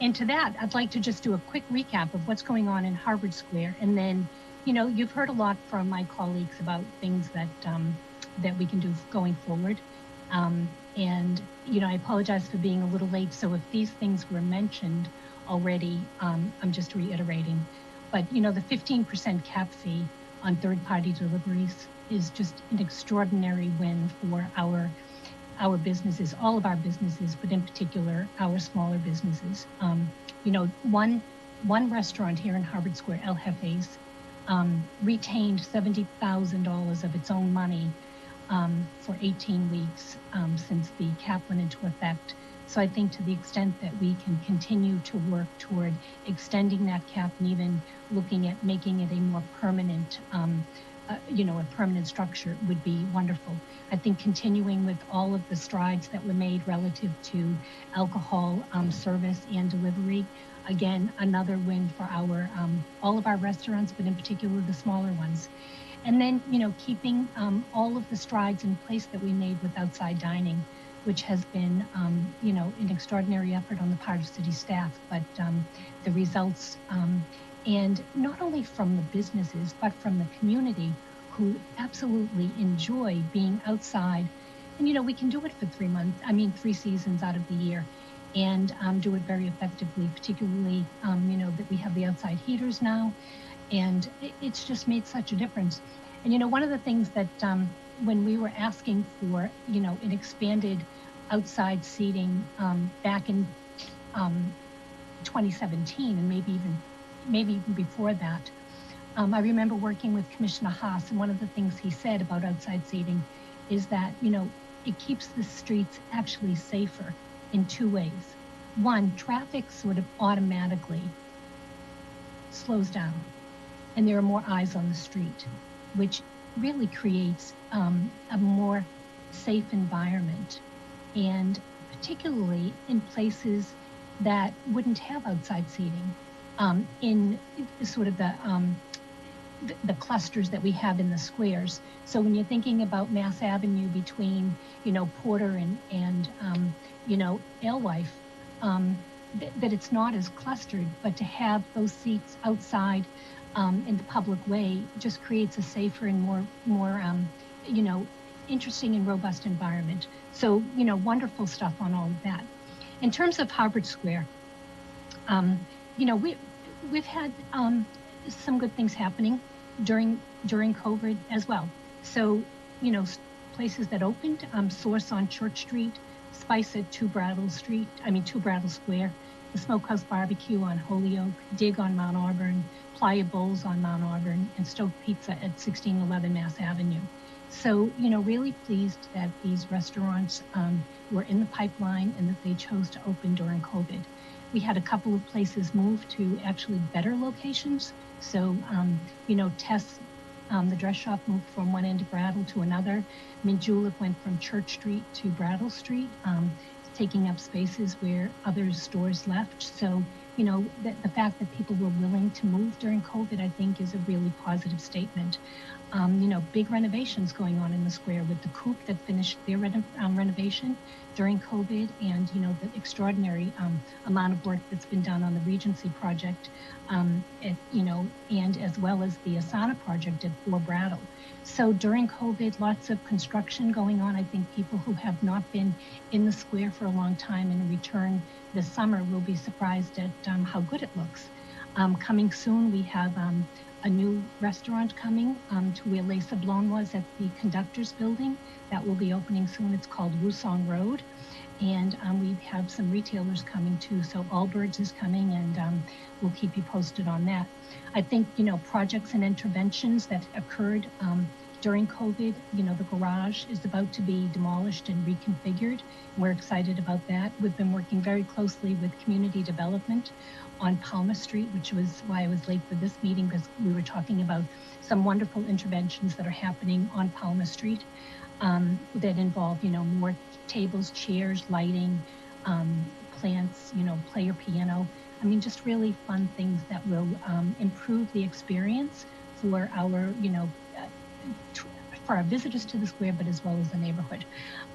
And to that, I'd like to just do a quick recap of what's going on in Harvard Square. And then, you've heard a lot from my colleagues about things that we can do going forward. I apologize for being a little late. So if these things were mentioned already, I'm just reiterating. But, the 15% cap fee on third-party deliveries is just an extraordinary win for our businesses, all of our businesses, but in particular, our smaller businesses. One restaurant here in Harvard Square, El Jefe's, retained $70,000 of its own money for 18 weeks since the cap went into effect. So I think to the extent that we can continue to work toward extending that cap and even looking at making it a more permanent, a permanent structure would be wonderful. I think continuing with all of the strides that were made relative to alcohol service and delivery, again, another win for our all of our restaurants, but in particular the smaller ones. And then, keeping all of the strides in place that we made with outside dining, which has been, an extraordinary effort on the part of city staff, but the results, and not only from the businesses, but from the community who absolutely enjoy being outside. And, we can do it for 3 seasons out of the year, and do it very effectively, particularly, that we have the outside heaters now, and it's just made such a difference. And, one of the things that when we were asking for, an expanded outside seating back in 2017, and maybe even before that, I remember working with Commissioner Haas, and one of the things he said about outside seating is that, it keeps the streets actually safer in 2 ways. One, traffic sort of automatically slows down, and there are more eyes on the street, which really creates a more safe environment, and particularly in places that wouldn't have outside seating, in sort of the clusters that we have in the squares. So when you're thinking about Mass Avenue between, Porter and Alewife, that it's not as clustered, but to have those seats outside in the public way just creates a safer and more interesting and robust environment. So, wonderful stuff on all of that. In terms of Harvard Square, we've had some good things happening during COVID as well. So, places that opened, Source on Church Street, Spice at 2 Brattle Square, the Smokehouse Barbecue on Holyoke, Dig on Mount Auburn, Playa Bowls on Mount Auburn, and Stoke Pizza at 1611 Mass Avenue. So, really pleased that these restaurants were in the pipeline and that they chose to open during COVID. We had a couple of places move to actually better locations. So, Tess, the dress shop, moved from one end of Brattle to another. Mint Julep went from Church Street to Brattle Street, taking up spaces where other stores left. So, the fact that people were willing to move during COVID, I think, is a really positive statement. Big renovations going on in the square with the Coop that finished their renovation during COVID, and the extraordinary amount of work that's been done on the Regency project, and as well as the Asana project at 4 Brattle. So during COVID, lots of construction going on. I think people who have not been in the square for a long time and return this summer will be surprised at how good it looks. Coming soon, we have a new restaurant coming to where Les Sablons was at the Conductors Building. That will be opening soon. It's called Woosong Road. And we have some retailers coming too. So Allbirds is coming, and we'll keep you posted on that. I think, projects and interventions that occurred during COVID, the garage is about to be demolished and reconfigured. We're excited about that. We've been working very closely with community development on Palmer Street, which was why I was late for this meeting, because we were talking about some wonderful interventions that are happening on Palmer Street that involve, more tables, chairs, lighting, plants, player piano. I mean, just really fun things that will improve the experience for our, for our visitors to the square, but as well as the neighborhood.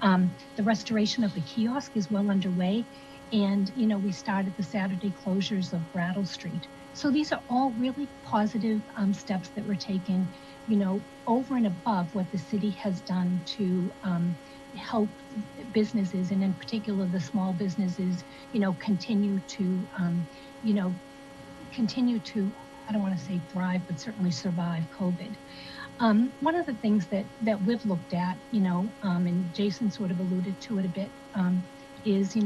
The restoration of the kiosk is well underway. And, we started the Saturday closures of Brattle Street. So these are all really positive steps that were taken, over and above what the city has done to help businesses, and in particular the small businesses, continue to, I don't want to say thrive, but certainly survive COVID. One of the things that we've looked at, and Jason sort of alluded to it a bit, is,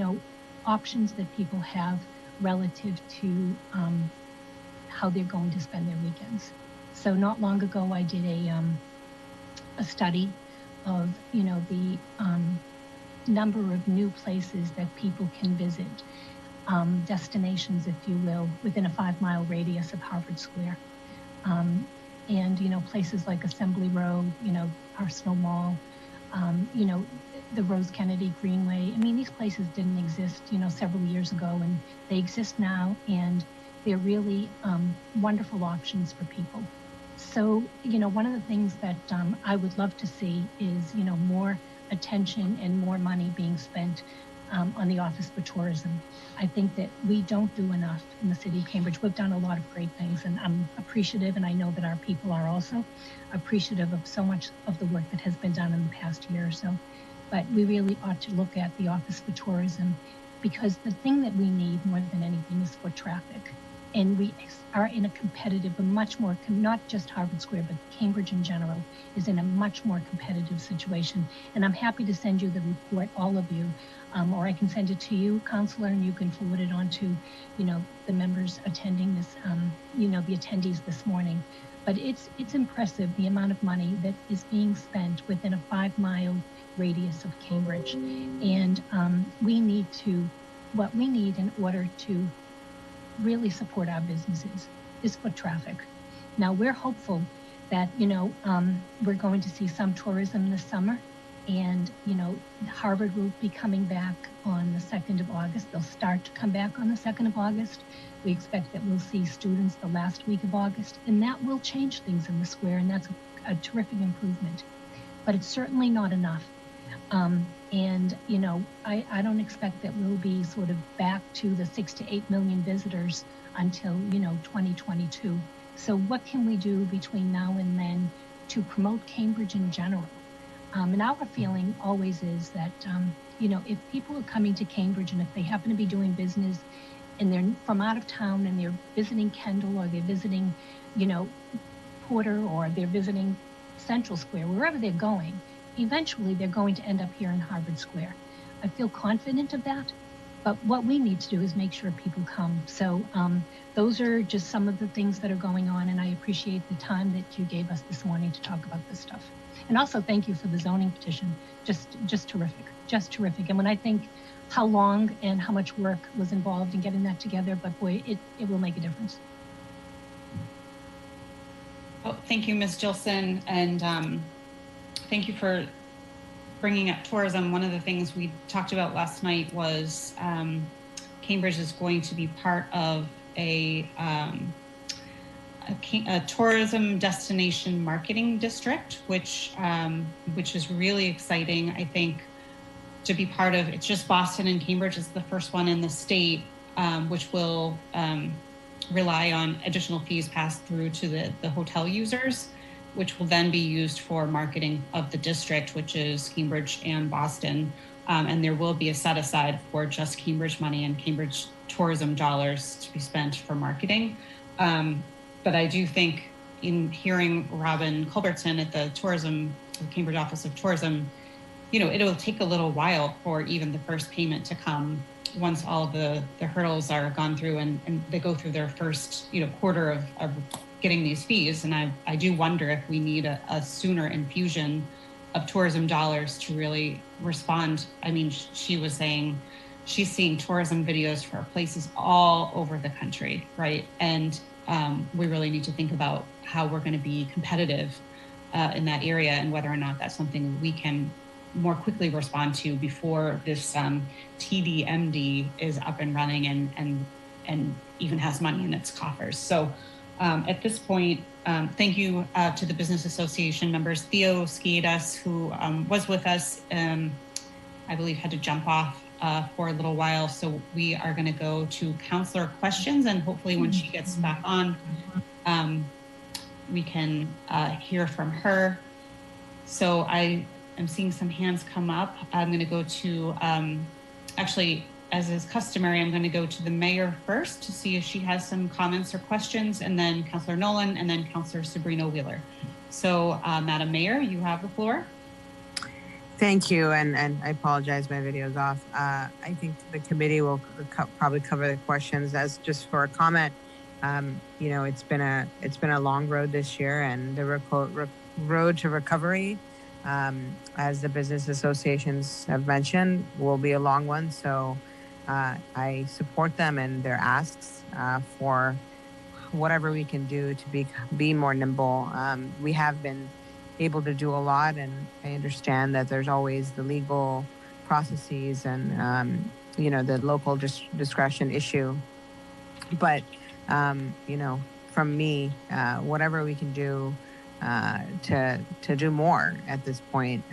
options that people have relative to how they're going to spend their weekends. So not long ago, I did a study of, the number of new places that people can visit, destinations, if you will, within a 5-mile radius of Harvard Square. And, places like Assembly Row, Arsenal Mall, the Rose Kennedy Greenway. I mean, these places didn't exist, several years ago, and they exist now, and they're really wonderful options for people. So, one of the things that I would love to see is, more attention and more money being spent on the Office for Tourism. I think that we don't do enough in the city of Cambridge. We've done a lot of great things, and I'm appreciative, and I know that our people are also appreciative of so much of the work that has been done in the past year or so. But we really ought to look at the Office for Tourism, because the thing that we need more than anything is foot traffic. And we are in a competitive, a much more, not just Harvard Square, but Cambridge in general is in a much more competitive situation. And I'm happy to send you the report, all of you, or I can send it to you, Counselor, and you can forward it on to, the members attending this, the attendees this morning. But it's impressive the amount of money that is being spent within a 5-mile radius of Cambridge. And what we need in order to really support our businesses is foot traffic. Now, we're hopeful that, we're going to see some tourism this summer, and, Harvard will be coming back on the 2nd of August. They'll start to come back on the 2nd of August. We expect that we'll see students the last week of August, and that will change things in the square, and that's a terrific improvement. But it's certainly not enough. And, I don't expect that we'll be sort of back to the 6 to 8 million visitors until, 2022. So what can we do between now and then to promote Cambridge in general? And our feeling always is that, if people are coming to Cambridge and if they happen to be doing business and they're from out of town and they're visiting Kendall, or they're visiting, Porter, or they're visiting Central Square, wherever they're going, eventually they're going to end up here in Harvard Square. I feel confident of that, but what we need to do is make sure people come. So those are just some of the things that are going on, and I appreciate the time that you gave us this morning to talk about this stuff. And also thank you for the zoning petition, just terrific. And when I think how long and how much work was involved in getting that together, but boy, it will make a difference. Well, thank you, Ms. Gilson, and thank you for bringing up tourism. One of the things we talked about last night was Cambridge is going to be part of a tourism destination marketing district, which is really exciting. I think to be part of. It's just Boston and Cambridge is the first one in the state, which will rely on additional fees passed through to the hotel users, which will then be used for marketing of the district, which is Cambridge and Boston. And there will be a set aside for just Cambridge money and Cambridge tourism dollars to be spent for marketing. But I do think in hearing Robin Culbertson at the Cambridge Office of Tourism, it'll take a little while for even the first payment to come once all the hurdles are gone through and they go through their first, quarter of getting these fees. And I do wonder if we need a sooner infusion of tourism dollars to really respond. I mean, she was saying she's seeing tourism videos for places all over the country, right? And we really need to think about how we're going to be competitive in that area and whether or not that's something we can more quickly respond to before this TDMD is up and running and even has money in its coffers. So at this point, thank you to the Business Association members. Theo Skiadas, who was with us, I believe had to jump off for a little while. So we are going to go to counselor questions, and hopefully when she gets back on, we can hear from her. So I'm seeing some hands come up. I'm going to go to, actually, as is customary, I'm going to go to the mayor first to see if she has some comments or questions, and then Councillor Nolan, and then Councillor Sabrina Wheeler. So, Madam Mayor, you have the floor. Thank you, and I apologize, my video is off. I think the committee will probably cover the questions. As just for a comment, it's been a long road this year, and the road to recovery, as the business associations have mentioned, will be a long one. So I support them and their asks for whatever we can do to be more nimble. We have been able to do a lot, and I understand that there's always the legal processes and the local discretion issue. But from me, whatever we can do to do more at this point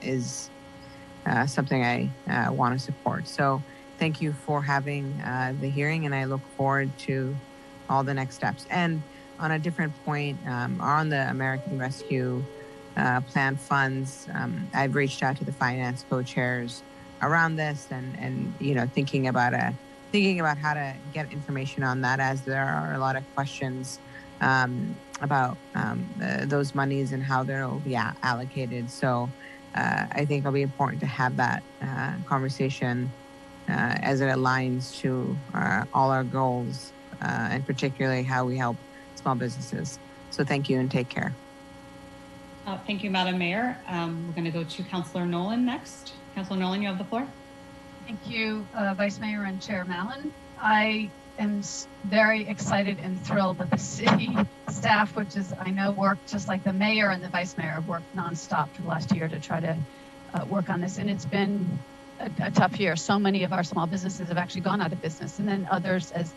is something I want to support. So thank you for having the hearing, and I look forward to all the next steps. And on a different point, on the American Rescue Plan funds, I've reached out to the finance co-chairs around this, and thinking about how to get information on that, as there are a lot of questions about those monies and how they'll be allocated. So I think it'll be important to have that conversation as it aligns to all our goals, and particularly how we help small businesses. So thank you and take care. Thank you, Madam Mayor. We're going to go to Councillor Nolan next. Councillor Nolan, you have the floor. Thank you, Vice Mayor and Chair Mallon. I am very excited and thrilled that the city staff, which is, I know, worked just like the mayor and the vice mayor, have worked nonstop for the last year to try to work on this. And it's been a tough year. So many of our small businesses have actually gone out of business. And then others, as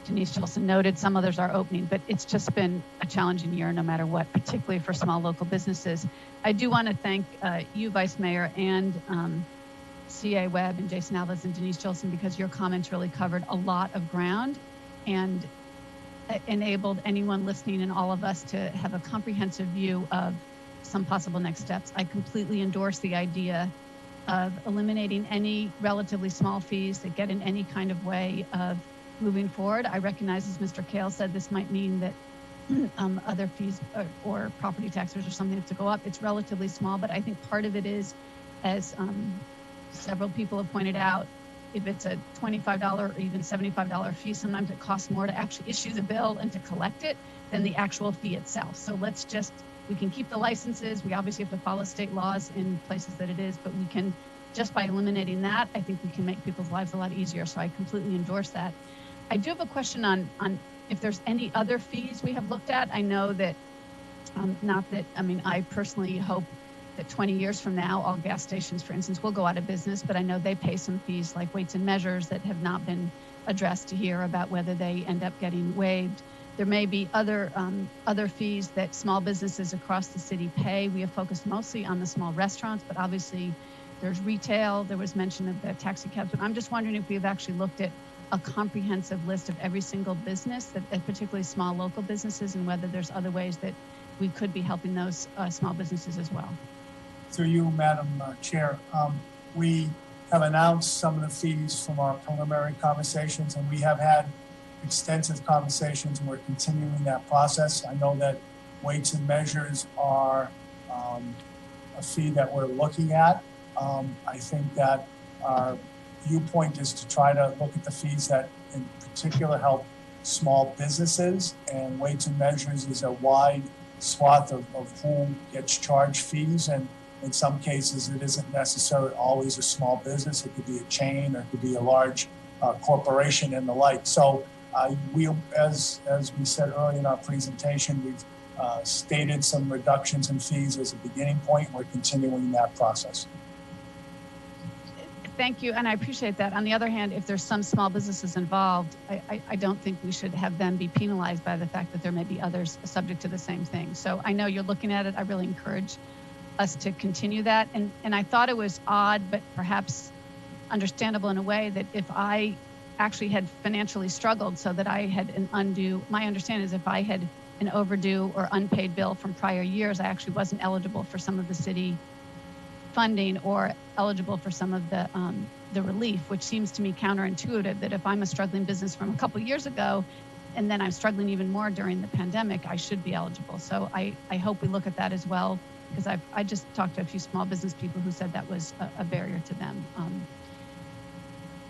Denise Gilson noted, some others are opening, but it's just been a challenging year no matter what, particularly for small local businesses. I do want to thank you, Vice Mayor, and CA Webb and Jason Alves and Denise Gilson, because your comments really covered a lot of ground and enabled anyone listening and all of us to have a comprehensive view of some possible next steps. I completely endorse the idea of eliminating any relatively small fees that get in any kind of way of moving forward. I recognize, as Mr. Kale said, this might mean that other fees or property taxes or something to go up. It's relatively small, but I think part of it is, as several people have pointed out, if it's a $25 or even $75 fee, sometimes it costs more to actually issue the bill and to collect it than the actual fee itself. So we can keep the licenses. We obviously have to follow state laws in places that it is, but we can, just by eliminating that, I think we can make people's lives a lot easier. So I completely endorse that. I do have a question on if there's any other fees we have looked at. I know that, I personally hope that 20 years from now, all gas stations, for instance, will go out of business, but I know they pay some fees like weights and measures that have not been addressed here about whether they end up getting waived. There may be other fees that small businesses across the city pay. We have focused mostly on the small restaurants, but obviously there's retail. There was mention of the taxi cabs, but I'm just wondering if we've actually looked at a comprehensive list of every single business, particularly small local businesses, and whether there's other ways that we could be helping those small businesses as well. Through you, Madam Chair, we have announced some of the fees from our preliminary conversations, and we have had extensive conversations, and we're continuing that process. I know that weights and measures are a fee that we're looking at. I think that our viewpoint is to try to look at the fees that in particular help small businesses, and weights and measures is a wide swath of who gets charged fees, and in some cases it isn't necessarily always a small business. It could be a chain, or it could be a large corporation and the like. So we, as we said earlier in our presentation, we've stated some reductions in fees as a beginning point. We're continuing that process. Thank you, and I appreciate that. On the other hand, if there's some small businesses involved, I don't think we should have them be penalized by the fact that there may be others subject to the same thing. So I know you're looking at it. I really encourage us to continue that. And I thought it was odd, but perhaps understandable in a way, that if I actually had financially struggled so that I had an undue, my understanding is if I had an overdue or unpaid bill from prior years, I actually wasn't eligible for some of the city funding or eligible for some of the relief, which seems to me counterintuitive, that if I'm a struggling business from a couple years ago and then I'm struggling even more during the pandemic, I should be eligible. So I hope we look at that as well, because I just talked to a few small business people who said that was a barrier to them.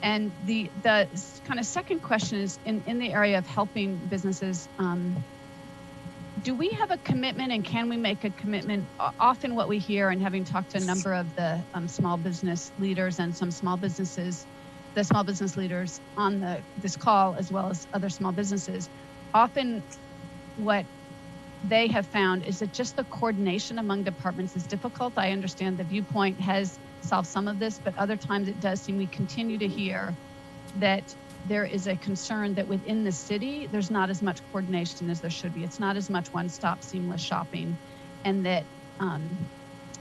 And the kind of second question is in the area of helping businesses. Do we have a commitment, and can we make a commitment? Often what we hear, and having talked to a number of the small business leaders and some small businesses, the small business leaders on this call, as well as other small businesses, often what they have found is that just the coordination among departments is difficult. I understand the viewpoint has solved some of this, but other times it does seem we continue to hear that there is a concern that within the city, there's not as much coordination as there should be. It's not as much one-stop seamless shopping, and that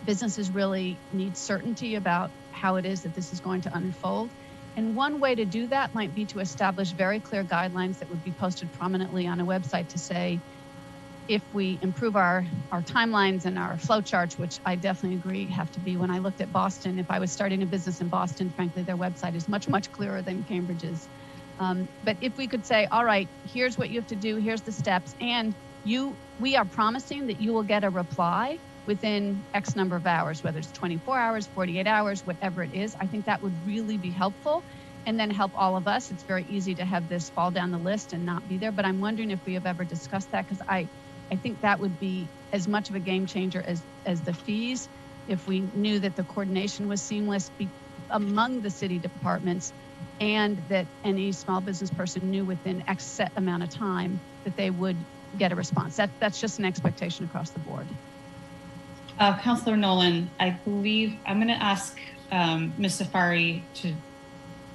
businesses really need certainty about how it is that this is going to unfold. And one way to do that might be to establish very clear guidelines that would be posted prominently on a website to say, if we improve our timelines and our flow charts, which I definitely agree have to be. When I looked at Boston, if I was starting a business in Boston, frankly, their website is much, much clearer than Cambridge's. But if we could say, all right, here's what you have to do, here's the steps, and we are promising that you will get a reply within X number of hours, whether it's 24 hours, 48 hours, whatever it is, I think that would really be helpful, and then help all of us. It's very easy to have this fall down the list and not be there, but I'm wondering if we have ever discussed that, because I think that would be as much of a game changer as the fees, if we knew that the coordination was seamless among the city departments, and that any small business person knew within X set amount of time that they would get a response. That's just an expectation across the board. Councillor Nolan, I believe I'm going to ask Ms. Safari to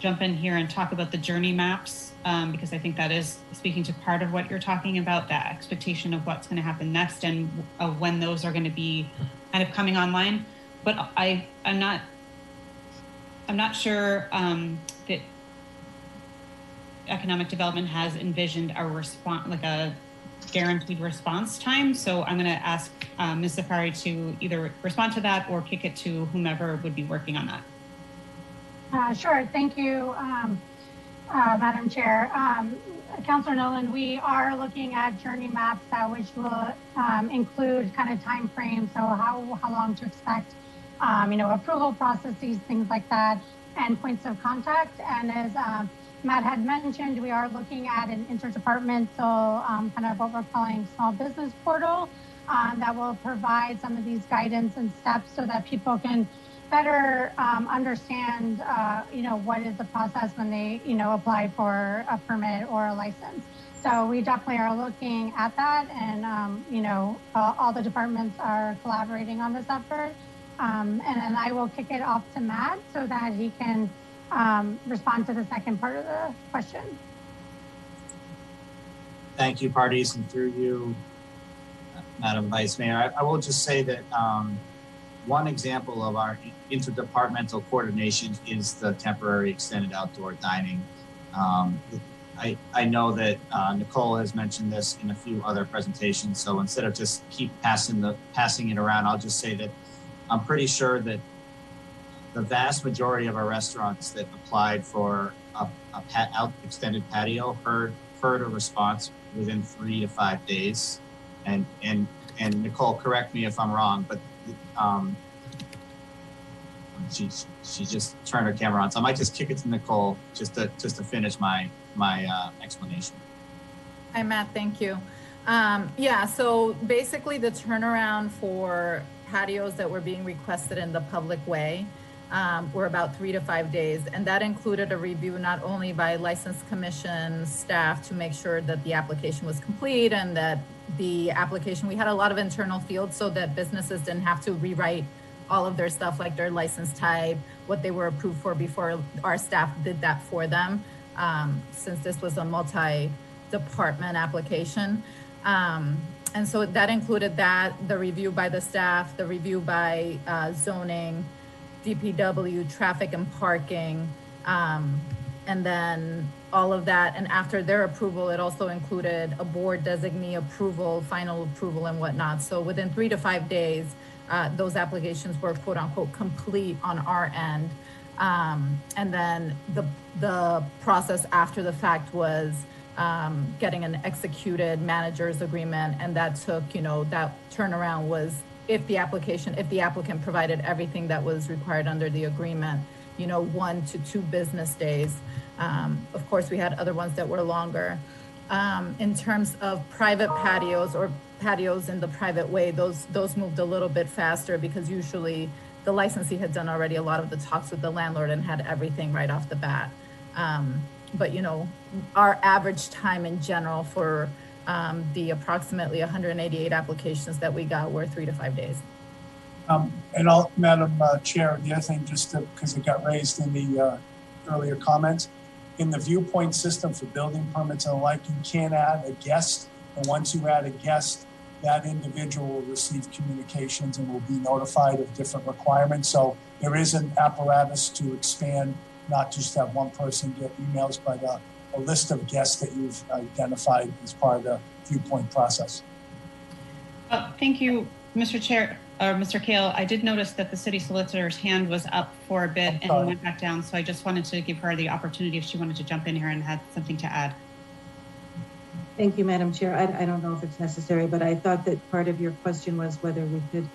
jump in here and talk about the journey maps, because I think that is speaking to part of what you're talking about, that expectation of what's going to happen next and when those are going to be kind of coming online. But I'm not sure that economic development has envisioned a response, like a guaranteed response time. So I'm going to ask Ms. Safari to either respond to that or kick it to whomever would be working on that. Sure, thank you, Madam Chair. Councilor Nolan, we are looking at journey maps which will include kind of time frames, so how long to expect, approval processes, things like that, and points of contact. And as Matt had mentioned, we are looking at an interdepartmental kind of what we're calling small business portal that will provide some of these guidance and steps so that people can better understand, what is the process when they, apply for a permit or a license. So we definitely are looking at that, and, all the departments are collaborating on this effort. And then I will kick it off to Matt so that he can respond to the second part of the question. Thank you, parties, and through you, Madam Vice Mayor. I will just say that one example of our interdepartmental coordination is the temporary extended outdoor dining. I know that Nicole has mentioned this in a few other presentations, so instead of just keep passing it around, I'll just say that I'm pretty sure that the vast majority of our restaurants that applied for a extended patio heard a response within 3 to 5 days. And Nicole, correct me if I'm wrong, but she just turned her camera on, so I might just kick it to Nicole just to finish my explanation. Hi, Matt. Thank you. Yeah. So basically, the turnaround for patios that were being requested in the public way were about 3 to 5 days, and that included a review not only by License Commission staff to make sure that the application was complete and that the application, we had a lot of internal fields so that businesses didn't have to rewrite all of their stuff, like their license type, what they were approved for before our staff did that for them, since this was a multi-department application. And so that included the review by the staff, the review by zoning, DPW, traffic and parking, and then all of that. And after their approval, it also included a board designee approval, final approval and whatnot. So within 3 to 5 days, those applications were quote unquote complete on our end. And then the process after the fact was getting an executed manager's agreement. And that took, that turnaround was if the applicant provided everything that was required under the agreement, 1 to 2 business days. Of course, we had other ones that were longer. In terms of private patios or patios in the private way, those moved a little bit faster because usually the licensee had done already a lot of the talks with the landlord and had everything right off the bat. But our average time in general for the approximately 188 applications that we got were 3 to 5 days. And Madam Chair, the other thing, just because it got raised in the earlier comments, in the viewpoint system for building permits and the like, you can add a guest. And once you add a guest, that individual will receive communications and will be notified of different requirements. So there is an apparatus to expand, not just have one person get emails, but a list of guests that you've identified as part of the viewpoint process. Thank you, Mr. Chair, or Mr. Kale. I did notice that the city solicitor's hand was up for a bit and went back down. So I just wanted to give her the opportunity if she wanted to jump in here and had something to add. Thank you, Madam Chair. I don't know if it's necessary, but I thought that part of your question was whether we could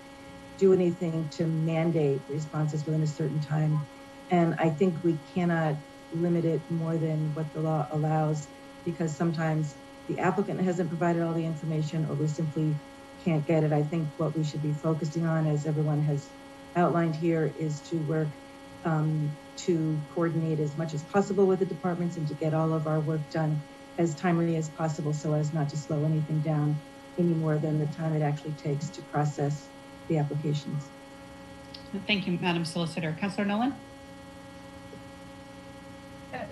do anything to mandate responses within a certain time. And I think we cannot limit it more than what the law allows, because sometimes the applicant hasn't provided all the information or we simply can't get it. I think what we should be focusing on, as everyone has outlined here, is to work to coordinate as much as possible with the departments and to get all of our work done as timely as possible so as not to slow anything down any more than the time it actually takes to process the applications. Thank you, Madam Solicitor. Councilor Nolan?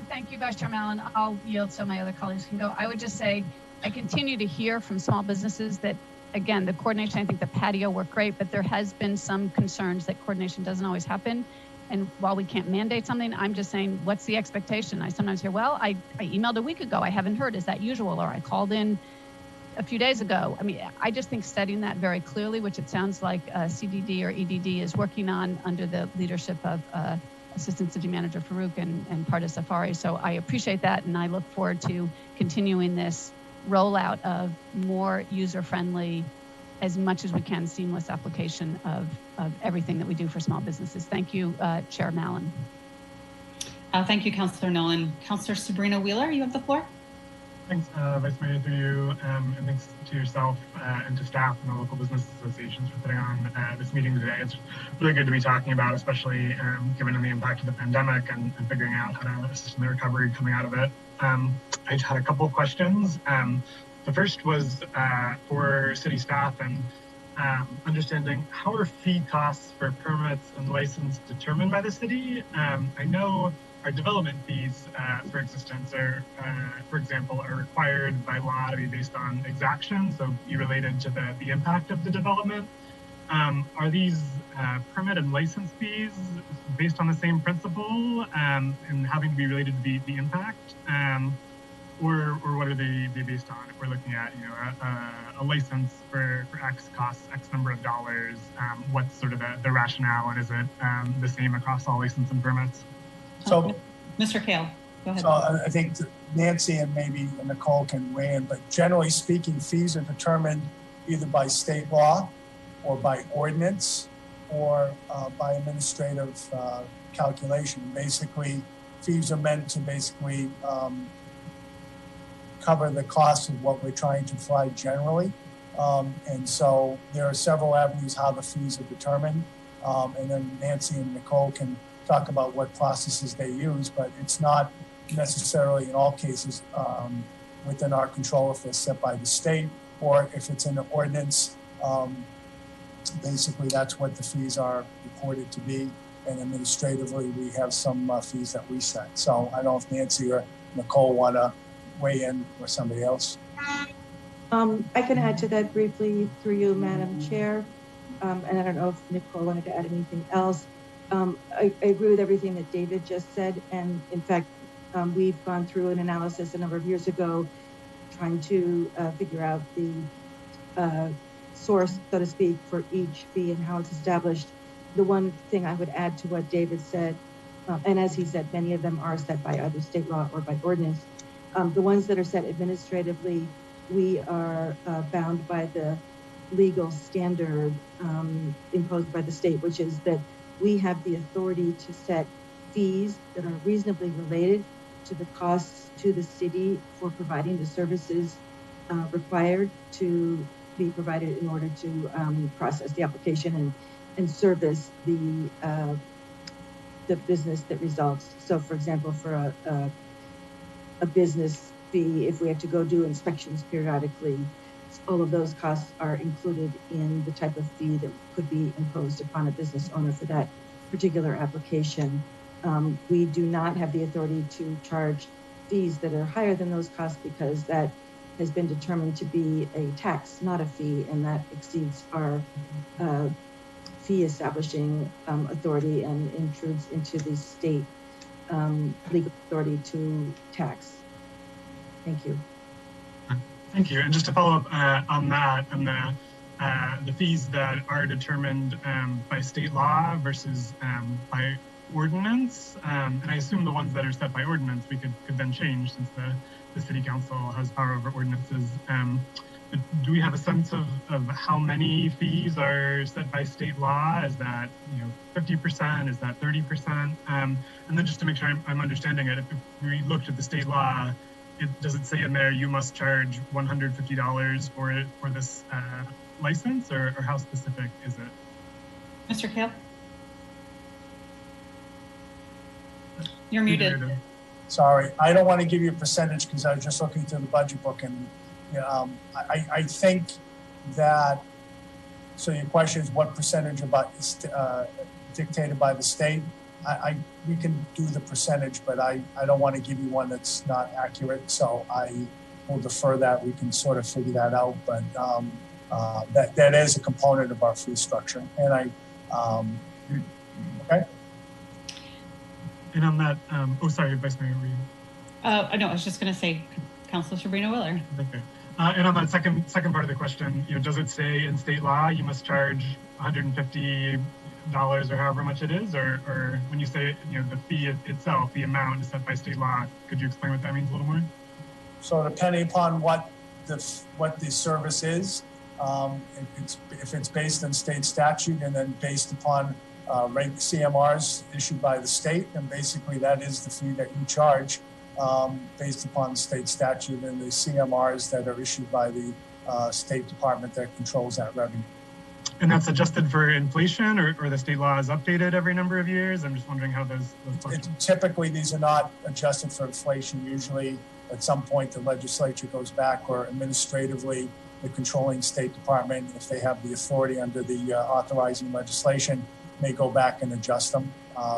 Thank you, Vice Chair Mallon. I'll yield so my other colleagues can go. I would just say I continue to hear from small businesses that, again, the coordination, I think the patio worked great, but there has been some concerns that coordination doesn't always happen. And while we can't mandate something, I'm just saying, what's the expectation? I sometimes hear, well, I emailed a week ago. I haven't heard. Is that usual? Or I called in a few days ago. I mean, I just think setting that very clearly, which it sounds like CDD or EDD is working on under the leadership of Assistant City Manager Farouk and part of Safari. So I appreciate that, and I look forward to continuing this rollout of more user-friendly, as much as we can, seamless application of everything that we do for small businesses. Thank you, Chair Mallon. Thank you, Councillor Nolan. Councillor Sabrina Wheeler, you have the floor. Thanks, Vice Mayor, through you, and thanks to yourself and to staff and the local business associations for putting on this meeting today. It's really good to be talking about, especially given the impact of the pandemic and figuring out how to assist in the recovery coming out of it. I just had a couple of questions. The first was for city staff and understanding how are fee costs for permits and license determined by the city? I know our development fees for existence are, for example, are required by law to be based on exaction, so be related to the impact of the development. Are these permit and license fees based on the same principle and having to be related to the impact? Or what are they based on? If we're looking at a license for X costs X number of dollars, what's sort of the rationale, and is it the same across all license and permits? So, Mr. Kale, go ahead. So I think Nancy and maybe Nicole can weigh in, but generally speaking, fees are determined either by state law or by ordinance or by administrative calculation. Basically, fees are meant to basically cover the cost of what we're trying to provide generally. And so there are several avenues how the fees are determined. And then Nancy and Nicole can talk about what processes they use, but it's not necessarily in all cases within our control if they're set by the state or if it's in the ordinance. Basically, that's what the fees are reported to be. And administratively, we have some fees that we set. So I don't know if Nancy or Nicole want to weigh in or somebody else. I can add to that briefly through you, Madam Chair. And I don't know if Nicole wanted to add anything else. I agree with everything that David just said. And in fact, we've gone through an analysis a number of years ago, trying to figure out the source, so to speak, for each fee and how it's established. The one thing I would add to what David said, and as he said, many of them are set by either state law or by ordinance. The ones that are set administratively, we are bound by the legal standard imposed by the state, which is that we have the authority to set fees that are reasonably related to the costs to the city for providing the services required to be provided in order to process the application and service the business that results. So, for example, for a business fee, if we have to go do inspections periodically, all of those costs are included in the type of fee that could be imposed upon a business owner for that particular application. We do not have the authority to charge fees that are higher than those costs because that has been determined to be a tax, not a fee, and that exceeds our fee establishing authority and intrudes into the state legal authority to tax. Thank you. Thank you. And just to follow up on that, and the fees that are determined by state law versus by ordinance, and I assume the ones that are set by ordinance we could then change since the city council has power over ordinances. But do we have a sense of how many fees are set by state law? Is that 50%? Is that 30%? And then just to make sure I'm understanding it, if we looked at the state law, does it say in there you must charge $150 for this license, or how specific is it? Mr. Kale? You're muted. Sorry, I don't want to give you a percentage because I was just looking through the budget book, and I think that, so your question is what percentage about dictated by the state? We can do the percentage, but I don't want to give you one that's not accurate, so I will defer that. We can sort of figure that out, but that is a component of our fee structure. And okay. And on that, oh, sorry, Vice Mayor. No, I was just going to say, Councilor Sabrina Wheeler. Okay. And on that second part of the question, does it say in state law you must charge $150 dollars or however much it is, or when you say, the fee itself, the amount is set by state law, could you explain what that means a little more? So depending upon what the service is, if it's based on state statute and then based upon rate CMRs issued by the state, and basically that is the fee that you charge based upon the state statute and the CMRs that are issued by the State Department that controls that revenue. And that's adjusted for inflation, or the state law is updated every number of years? I'm just wondering how those typically, these are not adjusted for inflation. Usually, at some point, the legislature goes back, or administratively, the controlling State Department, if they have the authority under the authorizing legislation, may go back and adjust them.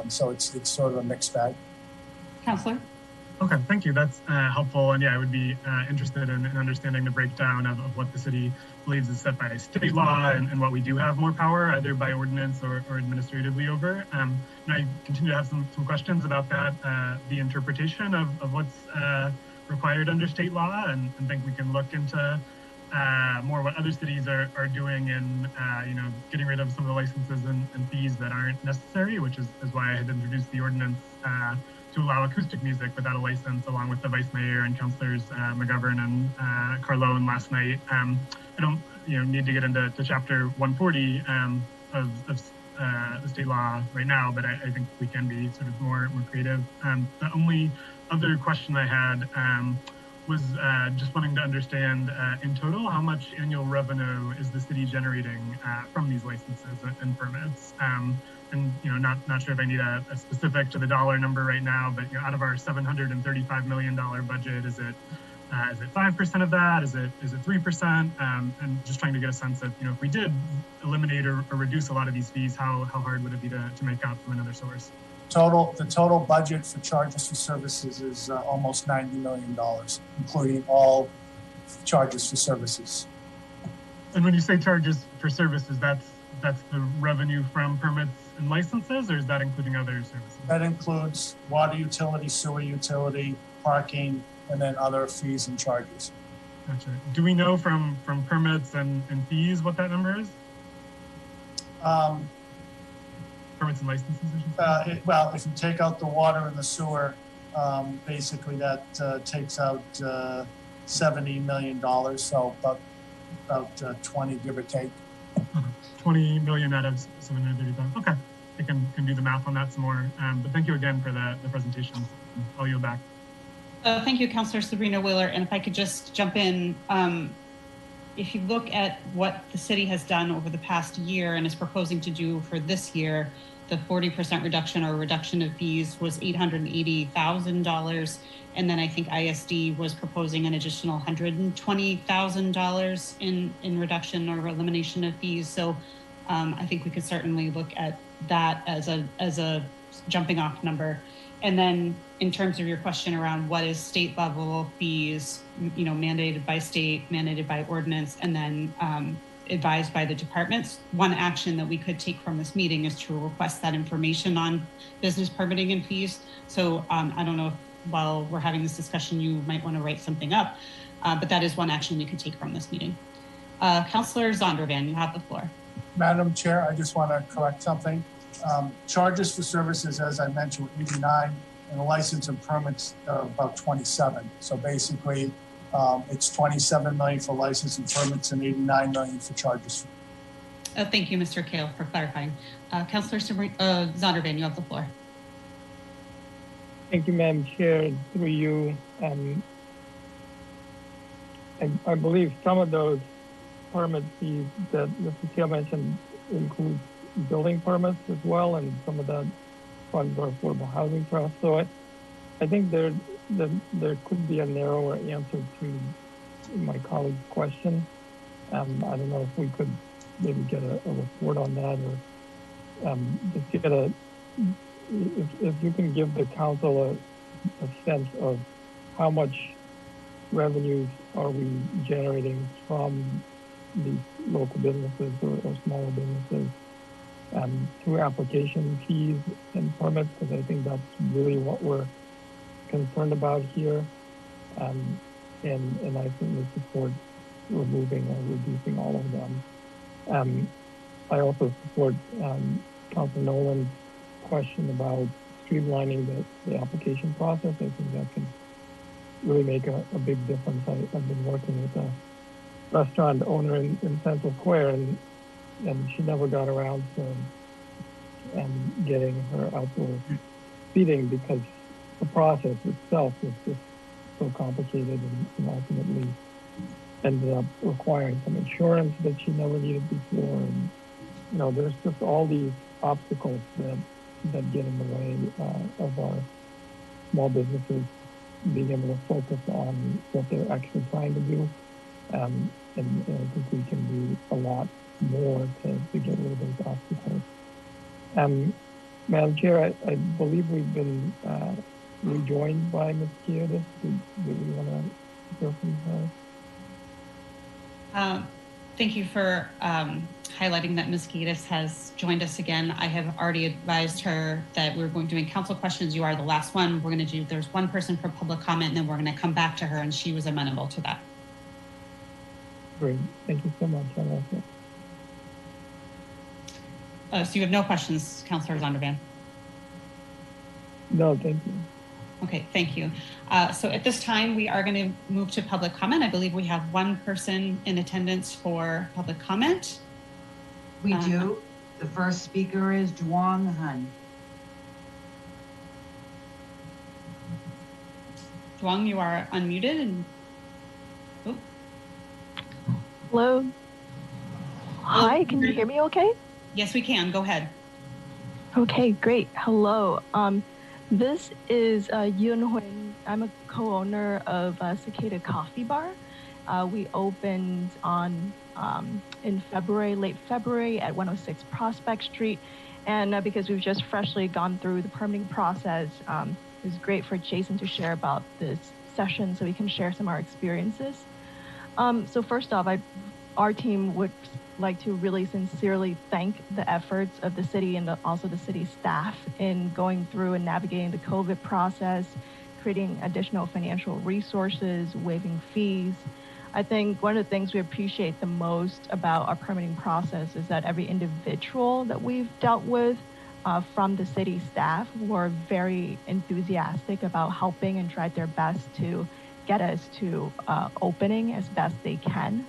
So it's sort of a mixed bag. Counselor? Okay, thank you. That's helpful. And yeah, I would be interested in understanding the breakdown of what the city believes is set by state law and what we do have more power, either by ordinance or administratively over. And I continue to have some questions about that, the interpretation of what's required under state law, and think we can look into more what other cities are doing in getting rid of some of the licenses and fees that aren't necessary, which is why I had introduced the ordinance to allow acoustic music without a license, along with the vice mayor and councilors McGovern and Carlone last night. I don't need to get into chapter 140 of the state law right now, but I think we can be sort of more creative. The only other question I had was just wanting to understand in total how much annual revenue is the city generating from these licenses and permits. And not sure if I need a specific to the dollar number right now, but out of our $735 million budget, is it 5% of that? Is it 3%? And just trying to get a sense of if we did eliminate or reduce a lot of these fees, how hard would it be to make up from another source? The total budget for charges for services is almost $90 million, including all charges for services. And when you say charges for services, that's the revenue from permits and licenses, or is that including other services? That includes water utility, sewer utility, parking, and then other fees and charges. Gotcha. Do we know from permits and fees what that number is? Permits and licenses, I should say? Well, if you take out the water and the sewer, basically that takes out $70 million, so about 20, give or take. 20 million out of 735. Okay, I can do the math on that some more. But thank you again for the presentation. I'll yield back. Thank you, Councilor Sabrina Wheeler. And if I could just jump in, if you look at what the city has done over the past year and is proposing to do for this year, the 40% reduction or reduction of fees was $880,000. And then I think ISD was proposing an additional $120,000 in reduction or elimination of fees. So I think we could certainly look at that as a jumping off number. And then in terms of your question around what is state level fees, mandated by state, mandated by ordinance, and then advised by the departments, one action that we could take from this meeting is to request that information on business permitting and fees. So I don't know if while we're having this discussion, you might want to write something up, but that is one action we could take from this meeting. Councilor Zondervan, you have the floor. Madam Chair, I just want to correct something. Charges for services, as I mentioned, were 89, and the license and permits are about 27. So basically, it's 27 million for license and permits and 89 million for charges. Thank you, Mr. Kale, for clarifying. Councilor Zondervan, you have the floor. Thank you, Madam Chair. Through you, I believe some of those permit fees that Mr. Kale mentioned include building permits as well, and some of that funds for affordable housing trust. So I think there could be a narrower answer to my colleague's question. I don't know if we could maybe get a report on that, or just get if you can give the council a sense of how much revenues are we generating from these local businesses or smaller businesses through application fees and permits, because I think that's really what we're concerned about here. And I certainly support removing or reducing all of them. I also support Councilor Nolan's question about streamlining the application process. I think that can really make a big difference. I've been working with a restaurant owner in Central Square, and she never got around to getting her outdoor seating because the process itself was just so complicated and ultimately ended up requiring some insurance that she never needed before. And, you know, there's just all these obstacles that get in the way of our small businesses being able to focus on what they're actually trying to do. And I think we can do a lot more to get rid of those obstacles. Madam Chair, I believe we've been rejoined by Ms. Kiotis. Do we want to hear from her? Thank you for highlighting that Ms. Kiotis has joined us again. I have already advised her that we're going to do council questions. You are the last one. We're going to do, there's one person for public comment, and then we're going to come back to her, and she was amenable to that. Great. Thank you so much. I like it. So you have no questions, Councilor Zondervan? No, thank you. Okay, thank you. So at this time, we are going to move to public comment. I believe we have one person in attendance for public comment. We do. The first speaker is Duong Han. Duong, you are unmuted. And hello. Hi, can you hear me okay? Yes, we can. Go ahead. Okay, great. Hello. This is Yun Huyen. I'm a co-owner of Cicada Coffee Bar. We opened on in February, late February at 106 Prospect Street. And because we've just freshly gone through the permitting process, it was great for Jason to share about this session so we can share some of our experiences. So first off, our team would like to really sincerely thank the efforts of the city and also the city staff in going through and navigating the COVID process, creating additional financial resources, waiving fees. I think one of the things we appreciate the most about our permitting process is that every individual that we've dealt with from the city staff were very enthusiastic about helping and tried their best to get us to opening as best they can,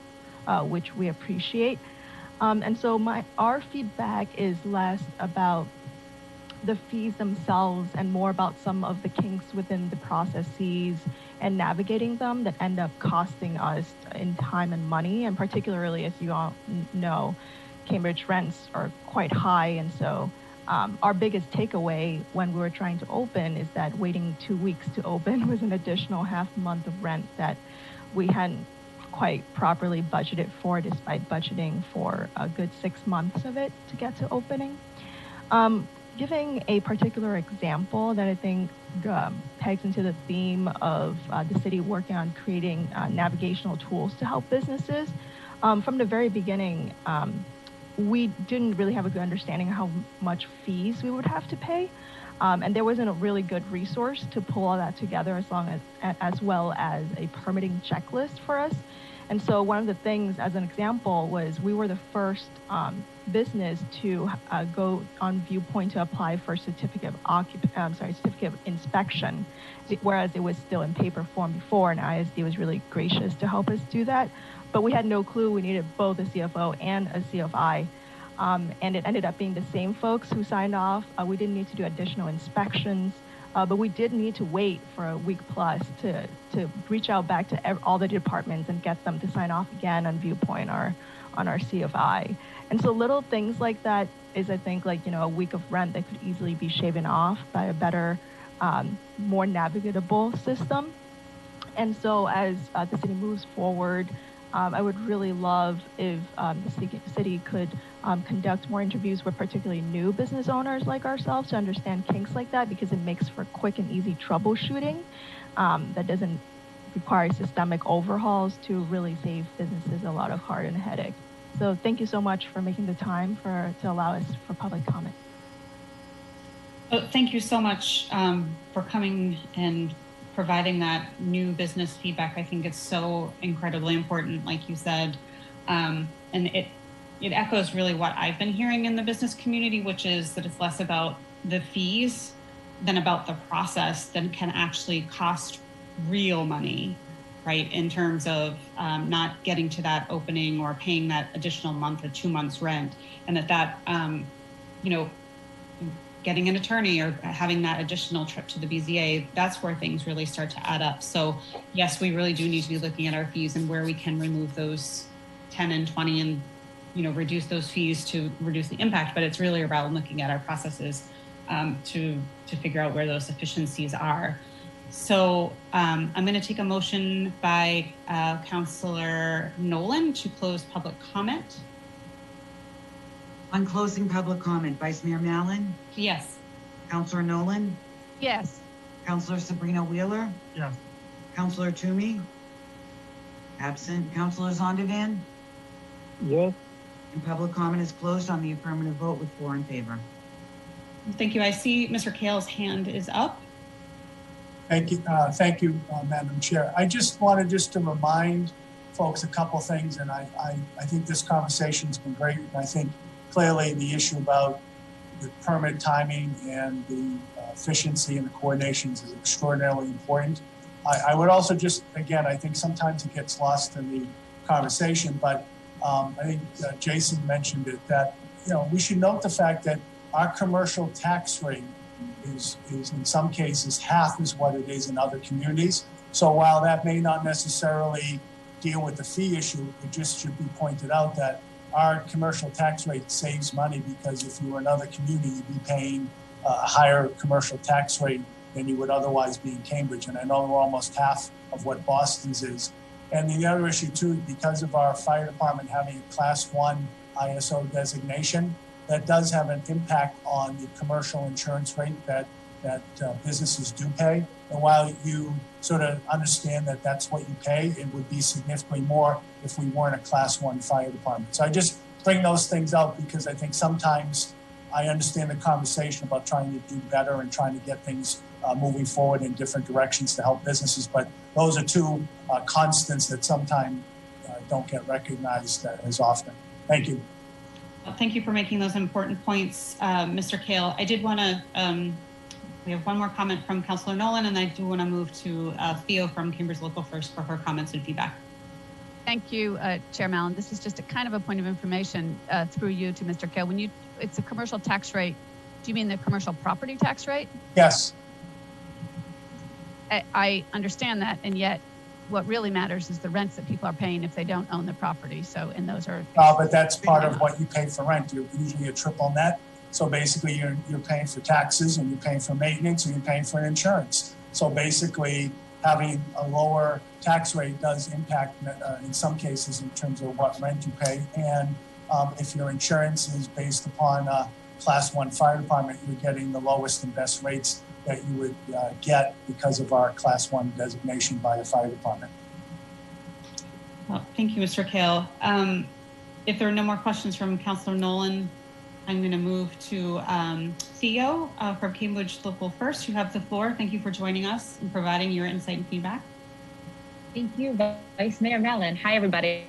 which we appreciate. And so our feedback is less about the fees themselves and more about some of the kinks within the processes and navigating them that end up costing us in time and money. And particularly, as you all know, Cambridge rents are quite high. And so our biggest takeaway when we were trying to open is that waiting 2 weeks to open was an additional half month of rent that we hadn't quite properly budgeted for, despite budgeting for a good 6 months of it to get to opening. Giving a particular example that I think pegs into the theme of the city working on creating navigational tools to help businesses. From the very beginning, we didn't really have a good understanding of how much fees we would have to pay. And there wasn't a really good resource to pull all that together as well as a permitting checklist for us. And so one of the things, as an example, was we were the first business to go on Viewpoint to apply for certificate of inspection, whereas it was still in paper form before, and ISD was really gracious to help us do that. But we had no clue we needed both a CFO and a CFI. And it ended up being the same folks who signed off. We didn't need to do additional inspections, but we did need to wait for a week plus to reach out back to all the departments and get them to sign off again on Viewpoint or on our CFI. And so little things like that is, I think, like, a week of rent that could easily be shaven off by a better, more navigable system. And so as the city moves forward, I would really love if the city could conduct more interviews with particularly new business owners like ourselves to understand kinks like that, because it makes for quick and easy troubleshooting that doesn't require systemic overhauls to really save businesses a lot of heart and headache. So thank you so much for making the time to allow us for public comment. Thank you so much for coming and providing that new business feedback. I think it's so incredibly important, like you said, and it echoes really what I've been hearing in the business community, which is that it's less about the fees than about the process that can actually cost real money, right? In terms of not getting to that opening or paying that additional month or 2 months rent, and that you know, getting an attorney or having that additional trip to the BZA, that's where things really start to add up. So yes, we really do need to be looking at our fees and where we can remove those 10 and 20 and, you know, reduce those fees to reduce the impact. But it's really about looking at our processes to figure out where those efficiencies are. So I'm going to take a motion by Councillor Nolan to close public comment. On closing public comment, Vice Mayor Mallon? Yes. Councillor Nolan? Yes. Councillor Sabrina Wheeler? Yes. Councillor Toomey? Absent. Councillor Zondervan? Yes. And public comment is closed on the affirmative vote with 4 in favor. Thank you. I see Mr. Kale's hand is up. Thank you, Madam Chair. I just wanted to remind folks a couple things, and I think this conversation's been great. And I think clearly the issue about the permit timing and the efficiency and the coordinations is extraordinarily important. I would also just, again, I think sometimes it gets lost in the conversation, but I think Jason mentioned it, that, you know, we should note the fact that our commercial tax rate is in some cases half is what it is in other communities. So while that may not necessarily deal with the fee issue, it just should be pointed out that our commercial tax rate saves money, because if you were another community, you'd be paying a higher commercial tax rate than you would otherwise be in Cambridge. And I know we're almost half of what Boston's is. And the other issue too, because of our fire department having a Class 1 ISO designation, that does have an impact on the commercial insurance rate that businesses do pay. And while you sort of understand that that's what you pay, it would be significantly more if we weren't a Class 1 fire department. So I just bring those things out because I think sometimes I understand the conversation about trying to do better and trying to get things moving forward in different directions to help businesses. But those are two constants that sometimes don't get recognized as often. Thank you. Thank you for making those important points, Mr. Kale. I did want to, we have one more comment from Councillor Nolan, and I do want to move to Theo from Cambridge Local First for her comments and feedback. Thank you, Chair Mallon. This is just a kind of a point of information through you to Mr. Kale. When it's a commercial tax rate, do you mean the commercial property tax rate? Yes. I understand that, and yet what really matters is the rents that people are paying if they don't own the property. So, and those are. But that's part of what you pay for rent. You're usually a triple net. So basically you're paying for taxes and you're paying for maintenance and you're paying for insurance. So basically having a lower tax rate does impact in some cases in terms of what rent you pay. And if your insurance is based upon a Class 1 fire department, you're getting the lowest and best rates that you would get because of our Class 1 designation by the fire department. Well, thank you, Mr. Kale. If there are no more questions from Councillor Nolan, I'm going to move to Theo from Cambridge Local First. You have the floor. Thank you for joining us and providing your insight and feedback. Thank you, Vice Mayor Mallon. Hi, everybody.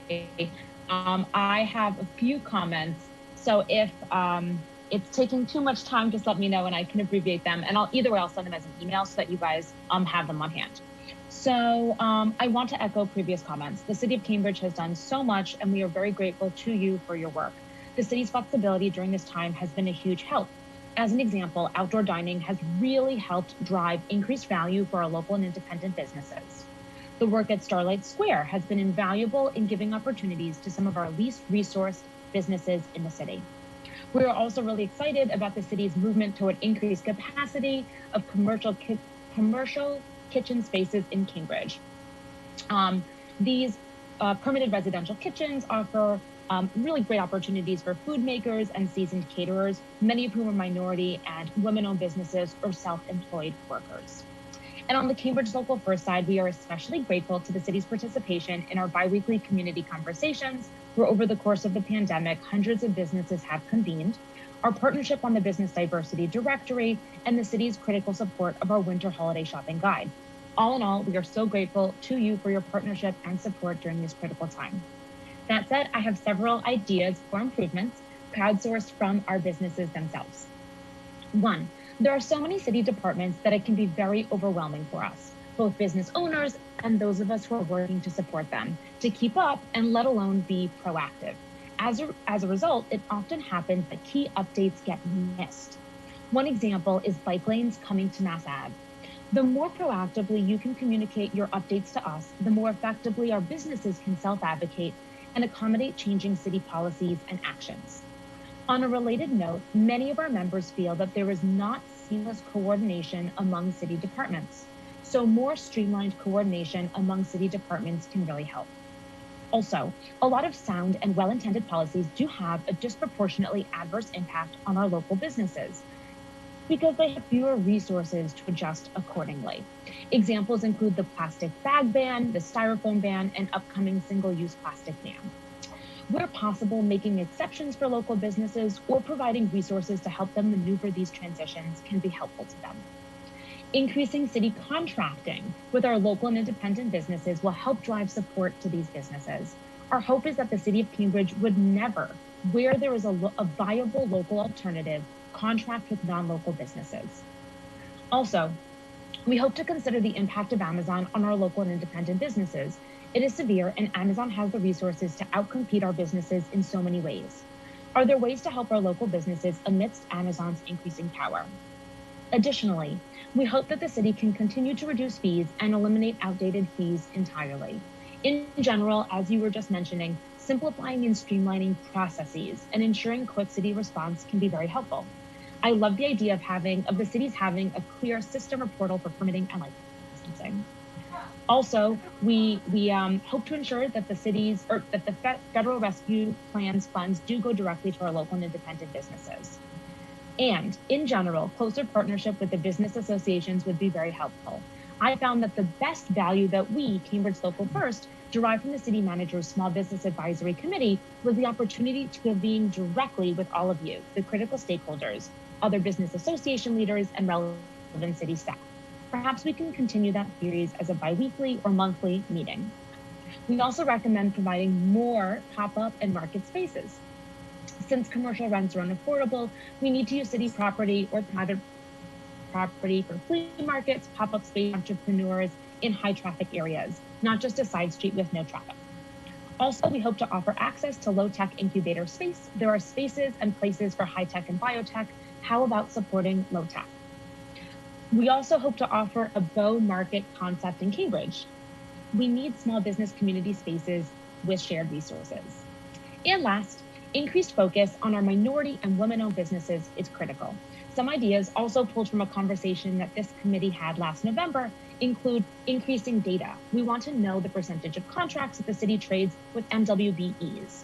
I have a few comments. So if it's taking too much time, just let me know and I can abbreviate them. And I'll send them as an email so that you guys have them on hand. So I want to echo previous comments. The City of Cambridge has done so much and we are very grateful to you for your work. The city's flexibility during this time has been a huge help. As an example, outdoor dining has really helped drive increased value for our local and independent businesses. The work at Starlight Square has been invaluable in giving opportunities to some of our least resourced businesses in the city. We are also really excited about the city's movement toward increased capacity of commercial kitchen spaces in Cambridge. These permitted residential kitchens offer really great opportunities for food makers and seasoned caterers, many of whom are minority and women-owned businesses or self-employed workers. And on the Cambridge Local First side, we are especially grateful to the city's participation in our biweekly community conversations, where over the course of the pandemic, hundreds of businesses have convened, our partnership on the Business Diversity Directory, and the city's critical support of our winter holiday shopping guide. All in all, we are so grateful to you for your partnership and support during this critical time. That said, I have several ideas for improvements crowdsourced from our businesses themselves. 1, there are so many city departments that it can be very overwhelming for us, both business owners and those of us who are working to support them, to keep up and let alone be proactive. As a result, it often happens that key updates get missed. One example is bike lanes coming to Mass Ave. The more proactively you can communicate your updates to us, the more effectively our businesses can self-advocate and accommodate changing city policies and actions. On a related note, many of our members feel that there is not seamless coordination among city departments. So more streamlined coordination among city departments can really help. Also, a lot of sound and well-intended policies do have a disproportionately adverse impact on our local businesses because they have fewer resources to adjust accordingly. Examples include the plastic bag ban, the styrofoam ban, and upcoming single-use plastic ban. Where possible, making exceptions for local businesses or providing resources to help them maneuver these transitions can be helpful to them. Increasing city contracting with our local and independent businesses will help drive support to these businesses. Our hope is that the City of Cambridge would never, where there is a viable local alternative, contract with non-local businesses. Also, we hope to consider the impact of Amazon on our local and independent businesses. It is severe, and Amazon has the resources to outcompete our businesses in so many ways. Are there ways to help our local businesses amidst Amazon's increasing power? Additionally, we hope that the city can continue to reduce fees and eliminate outdated fees entirely. In general, as you were just mentioning, simplifying and streamlining processes and ensuring quick city response can be very helpful. I love the idea of the cities having a clear system or portal for permitting and licensing. Also, we hope to ensure that the federal rescue plans funds do go directly to our local and independent businesses. And in general, closer partnership with the business associations would be very helpful. I found that the best value that we, Cambridge Local First, derived from the city manager's Small Business Advisory Committee was the opportunity to convene directly with all of you, the critical stakeholders, other business association leaders, and relevant city staff. Perhaps we can continue that series as a bi-weekly or monthly meeting. We also recommend providing more pop-up and market spaces. Since commercial rents are unaffordable, we need to use city property or private property for flea markets, pop-up space entrepreneurs in high traffic areas, not just a side street with no traffic. Also, we hope to offer access to low-tech incubator space. There are spaces and places for high-tech and biotech. How about supporting low-tech? We also hope to offer a bow market concept in Cambridge. We need small business community spaces with shared resources. And last, increased focus on our minority and women-owned businesses is critical. Some ideas also pulled from a conversation that this committee had last November include increasing data. We want to know the percentage of contracts that the city trades with MWBEs.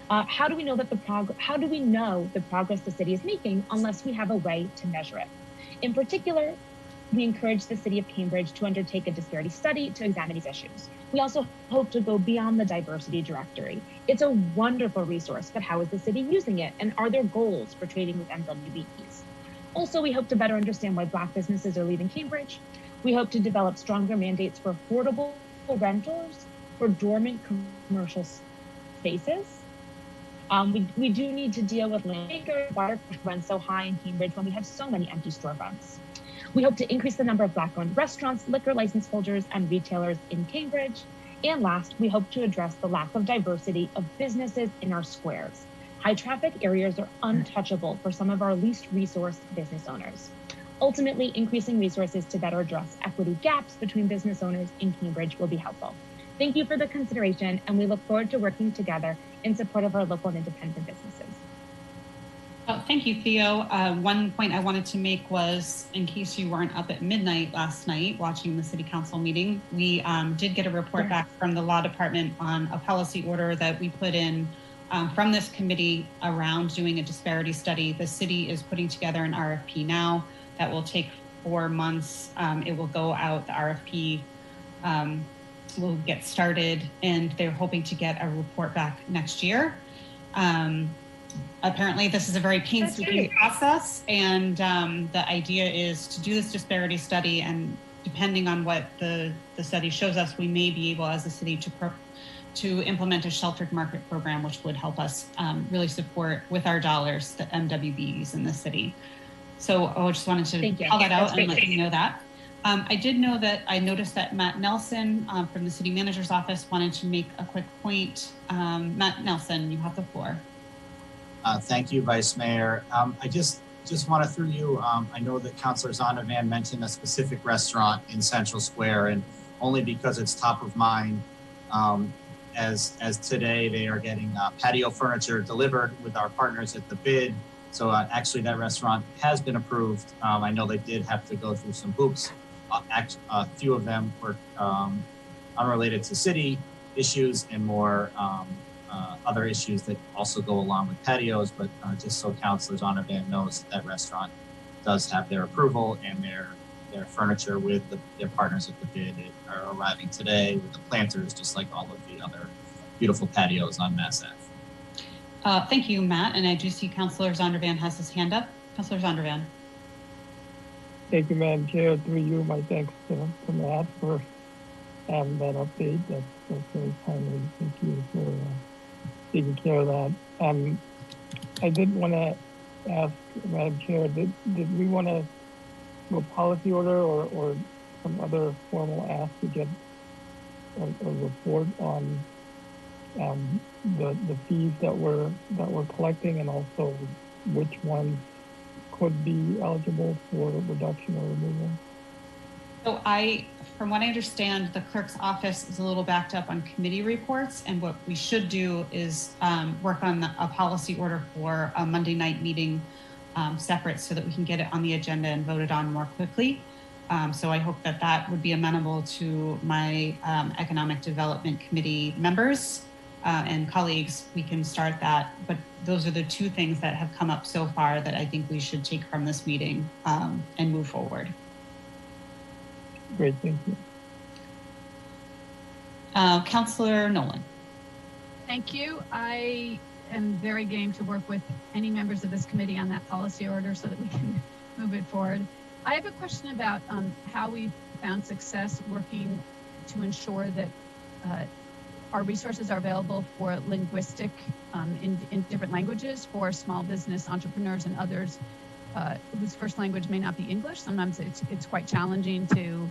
How do we know the progress the city is making unless we have a way to measure it? In particular, we encourage the City of Cambridge to undertake a disparity study to examine these issues. We also hope to go beyond the diversity directory. It's a wonderful resource, but how is the city using it? And are there goals for trading with MWBEs? Also, we hope to better understand why Black businesses are leaving Cambridge. We hope to develop stronger mandates for affordable rentals for dormant commercial spaces. We do need to deal with land acres, water runs so high in Cambridge when we have so many empty storefronts. We hope to increase the number of Black-owned restaurants, liquor license holders, and retailers in Cambridge. And last, we hope to address the lack of diversity of businesses in our squares. High traffic areas are untouchable for some of our least resourced business owners. Ultimately, increasing resources to better address equity gaps between business owners in Cambridge will be helpful. Thank you for the consideration, and we look forward to working together in support of our local and independent businesses. Thank you, Theo. One point I wanted to make was, in case you weren't up at midnight last night watching the City Council meeting, we did get a report back from the Law Department on a policy order that we put in from this committee around doing a disparity study. The city is putting together an RFP now that will take 4 months. It will go out, the RFP will get started, and they're hoping to get a report back next year. Apparently this is a very painstaking process, and the idea is to do this disparity study, and depending on what the study shows us, we may be able as a city to to implement a sheltered market program, which would help us really support with our dollars the MWBs in the city. So I just wanted to call that out and let you know that. I did know that I noticed that Matt Nelson from the city manager's office wanted to make a quick point. Matt Nelson, you have the floor. Thank you, Vice Mayor. I just want to through you, I know that Councilor Zondervan mentioned a specific restaurant in Central Square, and only because it's top of mind, as today they are getting patio furniture delivered with our partners at the bid. So actually that restaurant has been approved. I know they did have to go through some hoops. A few of them were unrelated to city issues and more other issues that also go along with patios, but just so Councilor Zondervan knows that restaurant does have their approval, and their furniture with their partners at the bid are arriving today with the planters, just like all of the other beautiful patios on Mass Ave. Thank you, Matt. And I do see Councilor Zondervan has his hand up. Councilor Zondervan. Thank you, Madam Chair. Through you, my thanks to Matt for having that update. That's very timely. Thank you for taking care of that. I did want to ask, Madam Chair, did we want to go policy order or some other formal ask to get a report on the fees that we're collecting, and also which ones could be eligible for reduction or removal? So from what I understand, the clerk's office is a little backed up on committee reports, and what we should do is work on a policy order for a Monday night meeting separate, so that we can get it on the agenda and voted on more quickly. So I hope that would be amenable to my Economic Development Committee members and colleagues. We can start that, but those are the two things that have come up so far that I think we should take from this meeting and move forward. Great, thank you. Councilor Nolan. Thank you. I am very game to work with any members of this committee on that policy order so that we can move it forward. I have a question about how we found success working to ensure that our resources are available for linguistic in different languages for small business entrepreneurs and others whose first language may not be English. Sometimes it's quite challenging to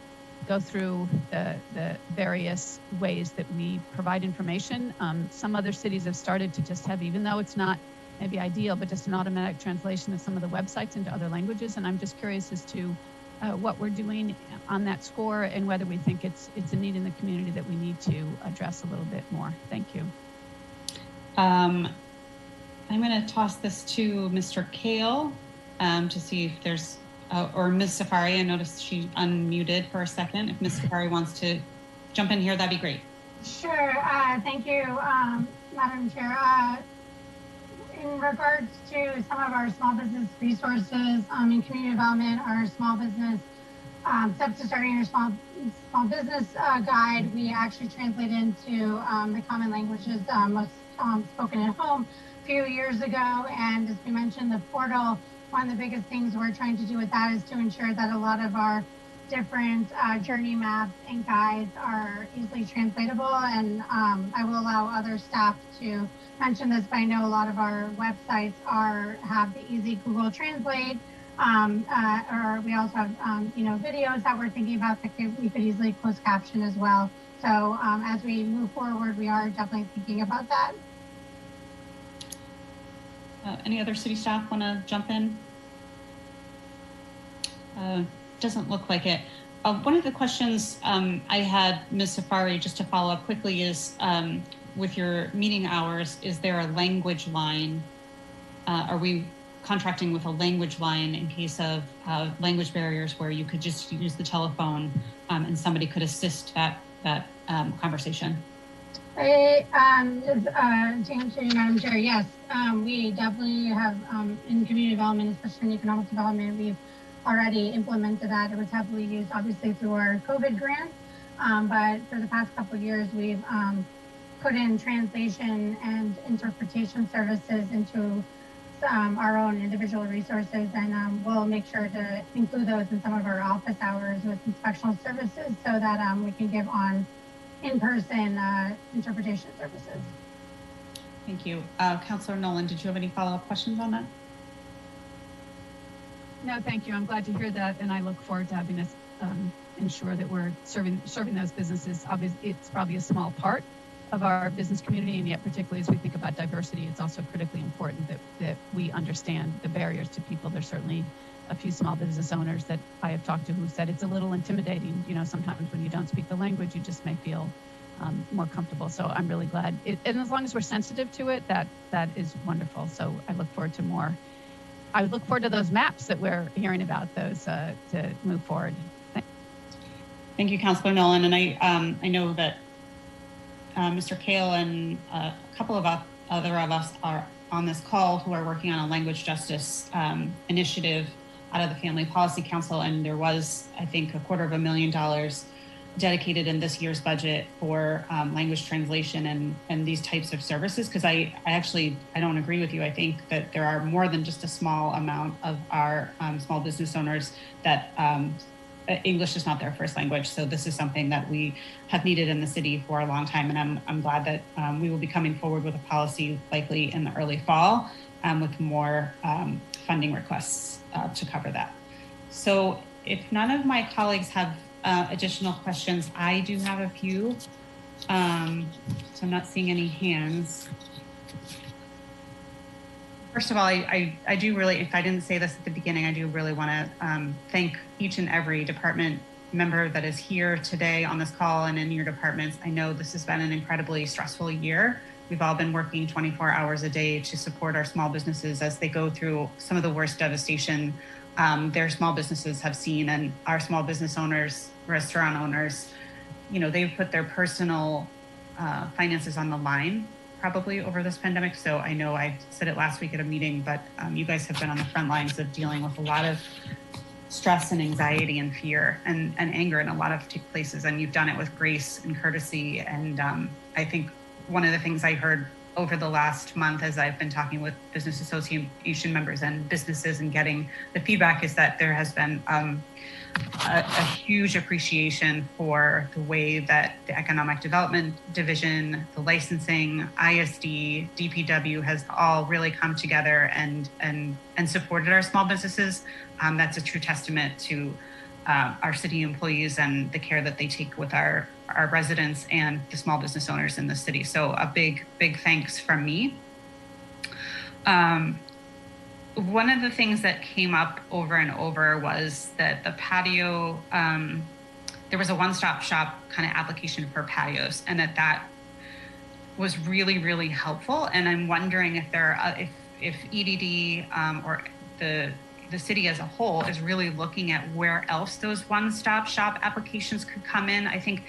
go through the various ways that we provide information. Some other cities have started to just have, even though it's not maybe ideal, but just an automatic translation of some of the websites into other languages. And I'm just curious as to what we're doing on that score, and whether we think it's a need in the community that we need to address a little bit more. Thank you. I'm going to toss this to Mr. Kale to see if there's, or Ms. Safari. I noticed she unmuted for a second. If Ms. Safari wants to jump in here, that'd be great. Sure. Thank you, Madam Chair. In regards to some of our small business resources in community development, our small business steps to starting your small business guide, we actually translate into the common languages most spoken at home a few years ago. And as we mentioned, the portal, one of the biggest things we're trying to do with that is to ensure that a lot of our different journey maps and guides are easily translatable. And I will allow other staff to mention this, but I know a lot of our websites have the easy Google Translate, or we also have videos that we're thinking about that we could easily close caption as well. So as we move forward, we are definitely thinking about that. Any other city staff want to jump in? Doesn't look like it. One of the questions I had, Ms. Safari, just to follow up quickly, is with your meeting hours, is there a language line? Are we contracting with a language line in case of language barriers where you could just use the telephone and somebody could assist that conversation? To answer you, Madam Chair, yes, we definitely have in community development, especially in economic development, we've already implemented that. It was heavily used, obviously, through our COVID grant, but for the past couple of years, we've put in translation and interpretation services into our own individual resources, and we'll make sure to include those in some of our office hours with inspectional services so that we can give in-person interpretation services. Thank you. Councillor Nolan, did you have any follow-up questions on that? No, thank you. I'm glad to hear that, and I look forward to having us ensure that we're serving those businesses. Obviously, it's probably a small part of our business community, and yet particularly as we think about diversity, it's also critically important that we understand the barriers to people. There's certainly a few small business owners that I have talked to who said it's a little intimidating. You know, sometimes when you don't speak the language, you just may feel more comfortable. So I'm really glad. And as long as we're sensitive to it, that is wonderful. So I look forward to more. I look forward to those maps that we're hearing about, those to move forward. Thank you, Councillor Nolan. And I know that Mr. Kale and a couple of other of us are on this call who are working on a language justice initiative out of the Family Policy Council. And there was, I think, $250,000 dedicated in this year's budget for language translation and these types of services. Because I don't agree with you. I think that there are more than just a small amount of our small business owners that English is not their first language. So this is something that we have needed in the city for a long time. And I'm glad that we will be coming forward with a policy likely in the early fall with more funding requests to cover that. So if none of my colleagues have additional questions, I do have a few. So I'm not seeing any hands. First of all, I do really, if I didn't say this at the beginning, I do really want to thank each and every department member that is here today on this call and in your departments. I know this has been an incredibly stressful year. We've all been working 24 hours a day to support our small businesses as they go through some of the worst devastation their small businesses have seen. And our small business owners, restaurant owners, you know, they've put their personal finances on the line probably over this pandemic. So I know I said it last week at a meeting, but you guys have been on the front lines of dealing with a lot of stress and anxiety and fear and anger in a lot of places. And you've done it with grace and courtesy. And I think one of the things I heard over the last month as I've been talking with business association members and businesses and getting the feedback is that there has been a huge appreciation for the way that the Economic Development Division, the licensing, ISD, DPW has all really come together and supported our small businesses. That's a true testament to our city employees and the care that they take with our residents and the small business owners in the city. So a big thanks from me. One of the things that came up over and over was that the patio, there was a one-stop shop kind of application for patios, and that was really, really helpful. And I'm wondering if if EDD or the city as a whole is really looking at where else those one-stop shop applications could come in. I think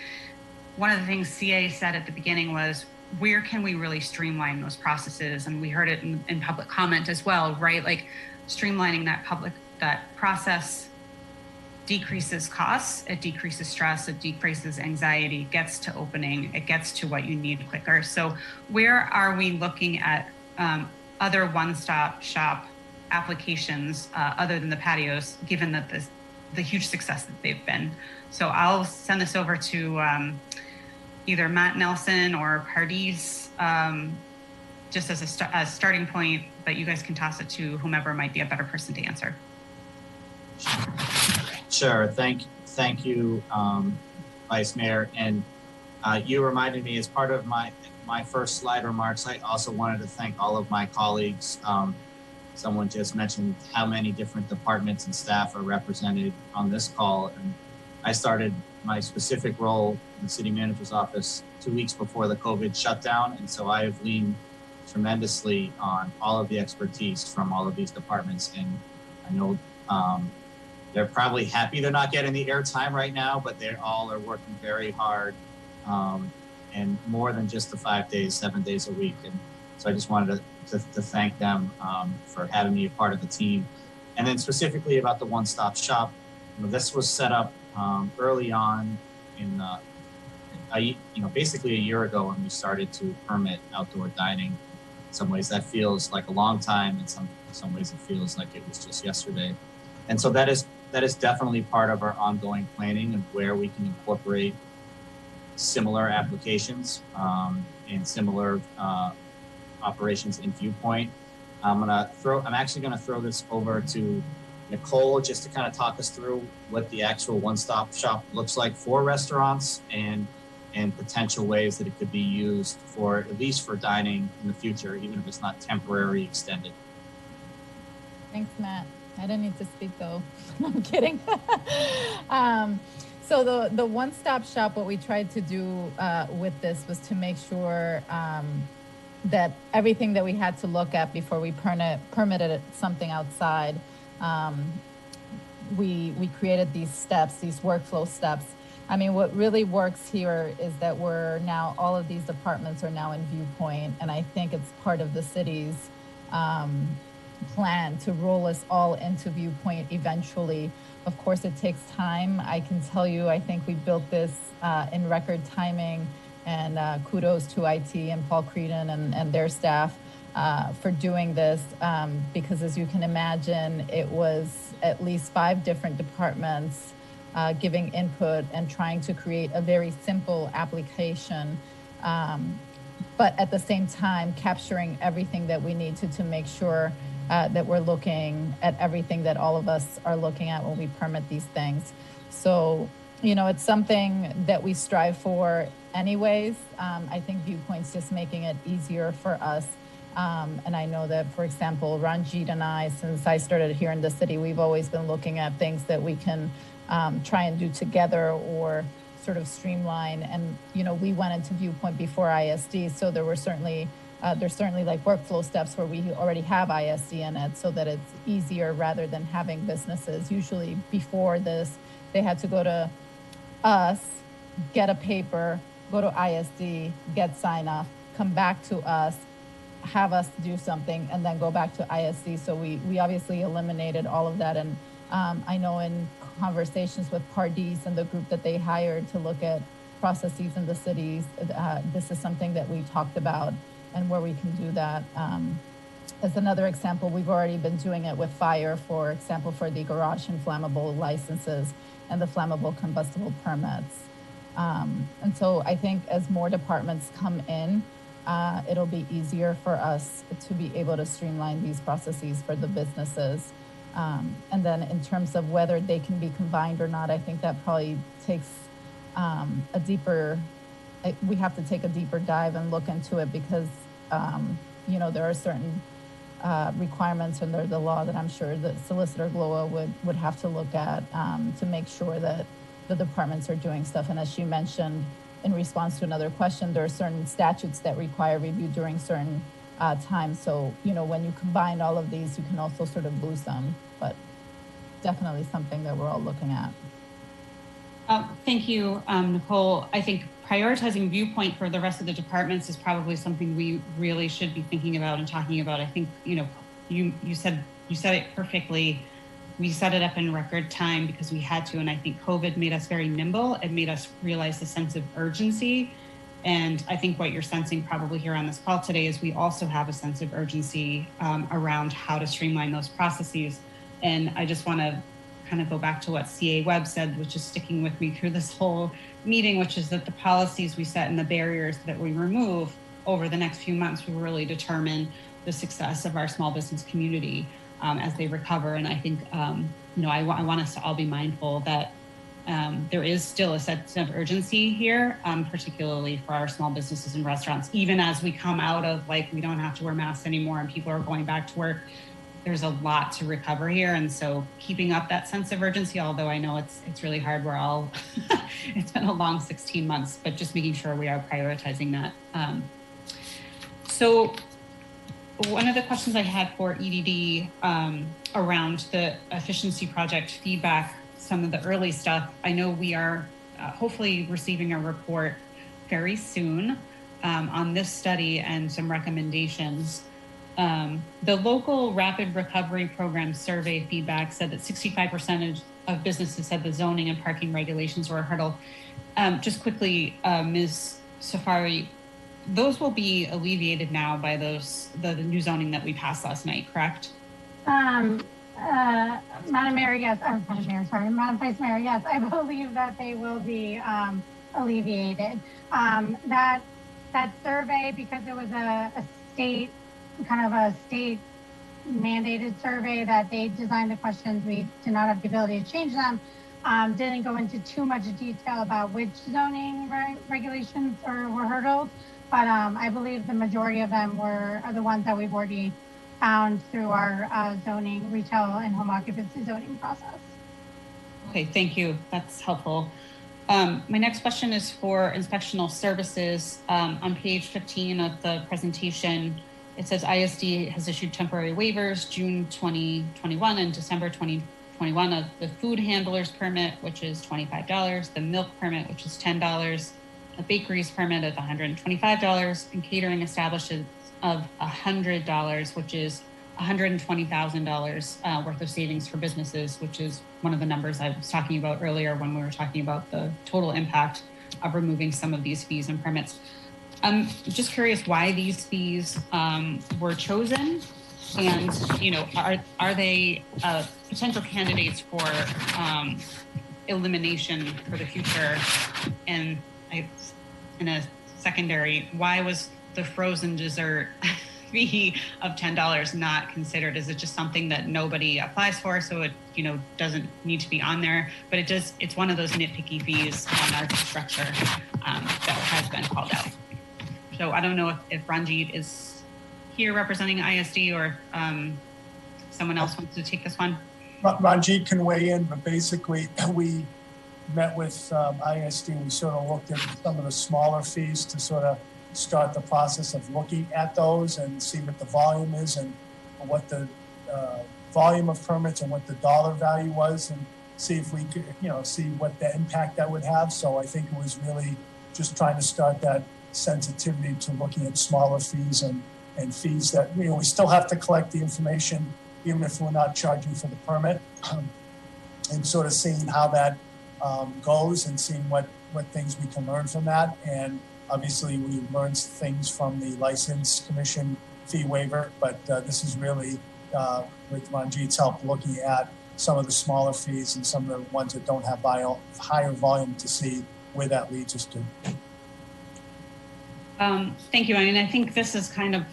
one of the things CA said at the beginning was, where can we really streamline those processes? And we heard it in public comment as well, right? Like streamlining that process decreases costs, it decreases stress, it decreases anxiety, gets to opening, it gets to what you need quicker. So where are we looking at other one-stop shop applications other than the patios, given that the huge success that they've been? So I'll send this over to either Matt Nelson or Pardis, just as a starting point, but you guys can toss it to whomever might be a better person to answer. Sure, thank you, Vice Mayor. And you reminded me, as part of my first slide remarks, I also wanted to thank all of my colleagues. Someone just mentioned how many different departments and staff are represented on this call. And I started my specific role in the city manager's office 2 weeks before the COVID shutdown. And so I have leaned tremendously on all of the expertise from all of these departments. And I know they're probably happy they're not getting the airtime right now, but they all are working very hard and more than just the 5 days, 7 days a week. And so I just wanted to thank them for having me a part of the team. And then specifically about the one-stop shop, this was set up early on in, basically a year ago when we started to permit outdoor dining. In some ways that feels like a long time. In some ways it feels like it was just yesterday. And so that is definitely part of our ongoing planning and where we can incorporate similar applications and similar operations in Viewpoint. I'm actually gonna throw this over to Nicole just to kind of talk us through what the actual one-stop shop looks like for restaurants and potential ways that it could be used for, at least for dining in the future, even if it's not temporary extended. Thanks, Matt. I didn't need to speak though. I'm kidding. So the one-stop shop, what we tried to do with this was to make sure that everything that we had to look at before we permitted something outside, we created these steps, these workflow steps. I mean, what really works here is that all of these departments are now in Viewpoint, and I think it's part of the city's plan to roll us all into Viewpoint eventually. Of course, it takes time. I can tell you, I think we built this in record timing, and kudos to IT and Paul Creedon and their staff for doing this, because as you can imagine, it was at least 5 different departments giving input and trying to create a very simple application, but at the same time capturing everything that we need to make sure that we're looking at everything that all of us are looking at when we permit these things. So, you know, it's something that we strive for anyways. I think Viewpoint's just making it easier for us. And I know that, for example, Ranjit and I, since I started here in the city, we've always been looking at things that we can try and do together or sort of streamline. And, you know, we went into Viewpoint before ISD, so there were certainly, there's certainly like workflow steps where we already have ISD in it so that it's easier rather than having businesses. Usually before this, they had to go to us, get a paper, go to ISD, get sign off, come back to us, have us do something, and then go back to ISD. So we obviously eliminated all of that. And I know in conversations with Pardis and the group that they hired to look at processes in the cities, this is something that we talked about and where we can do that. As another example, we've already been doing it with fire, for example, for the garage and flammable licenses and the flammable combustible permits. And so I think as more departments come in, it'll be easier for us to be able to streamline these processes for the businesses. And then in terms of whether they can be combined or not, I think that probably takes we have to take a deeper dive and look into it because, you know, there are certain requirements under the law that I'm sure that Solicitor Gloa would have to look at to make sure that the departments are doing stuff. And as she mentioned in response to another question, there are certain statutes that require review during certain times. So, you know, when you combine all of these, you can also sort of lose them, but definitely something that we're all looking at. Thank you, Nicole. I think prioritizing Viewpoint for the rest of the departments is probably something we really should be thinking about and talking about. I think, you know, you said it perfectly. We set it up in record time because we had to, and I think COVID made us very nimble. It made us realize the sense of urgency. And I think what you're sensing probably here on this call today is we also have a sense of urgency around how to streamline those processes. And I just want to kind of go back to what CA Webb said, which is sticking with me through this whole meeting, which is that the policies we set and the barriers that we remove over the next few months will really determine the success of our small business community as they recover. And I think, you know, I want us to all be mindful that there is still a sense of urgency here, particularly for our small businesses and restaurants, even as we come out of like, we don't have to wear masks anymore and people are going back to work. There's a lot to recover here. And so keeping up that sense of urgency, although I know it's really hard, we're all, it's been a long 16 months, but just making sure we are prioritizing that. So one of the questions I had for EDD around the efficiency project feedback, some of the early stuff, I know we are hopefully receiving a report very soon on this study and some recommendations. The local rapid recovery program survey feedback said that 65% of businesses said the zoning and parking regulations were a hurdle. Just quickly, Ms. Safari, those will be alleviated now by the new zoning that we passed last night, correct? Madam Mayor, yes. Madam Vice Mayor, yes. I believe that they will be alleviated. That survey, because it was a state, kind of a state mandated survey that they designed the questions, we did not have the ability to change them. Didn't go into too much detail about which zoning regulations were hurdles, but I believe the majority of them are the ones that we've already found through our zoning, retail and home occupancy zoning process. Okay, thank you. That's helpful. My next question is for inspectional services. On page 15 of the presentation, it says ISD has issued temporary waivers June 2021 and December 2021 of the food handler's permit, which is $25, the milk permit, which is $10, a bakery's permit of $125, and catering establishments of $100, which is $120,000 worth of savings for businesses, which is one of the numbers I was talking about earlier when we were talking about the total impact of removing some of these fees and permits. I'm just curious why these fees were chosen, and are they potential candidates for elimination for the future? And in a secondary, why was the frozen dessert fee of $10 not considered? Is it just something that nobody applies for, so it doesn't need to be on there? But it's one of those nitpicky fees on our structure that has been called out. So I don't know if Ranjit is here representing ISD, or someone else wants to take this one. Ranjit can weigh in, but basically we met with ISD. We sort of looked at some of the smaller fees to sort of start the process of looking at those and see what the volume is and what the volume of permits and what the dollar value was, and see if we could, see what the impact that would have. So I think it was really just trying to start that sensitivity to looking at smaller fees and fees that, we still have to collect the information even if we're not charging for the permit, and sort of seeing how that goes and seeing what things we can learn from that. And obviously, we learned things from the License Commission fee waiver, but this is really, with Ranjit's help, looking at some of the smaller fees and some of the ones that don't have higher volume to see where that leads us to. Thank you. I mean, I think this is kind of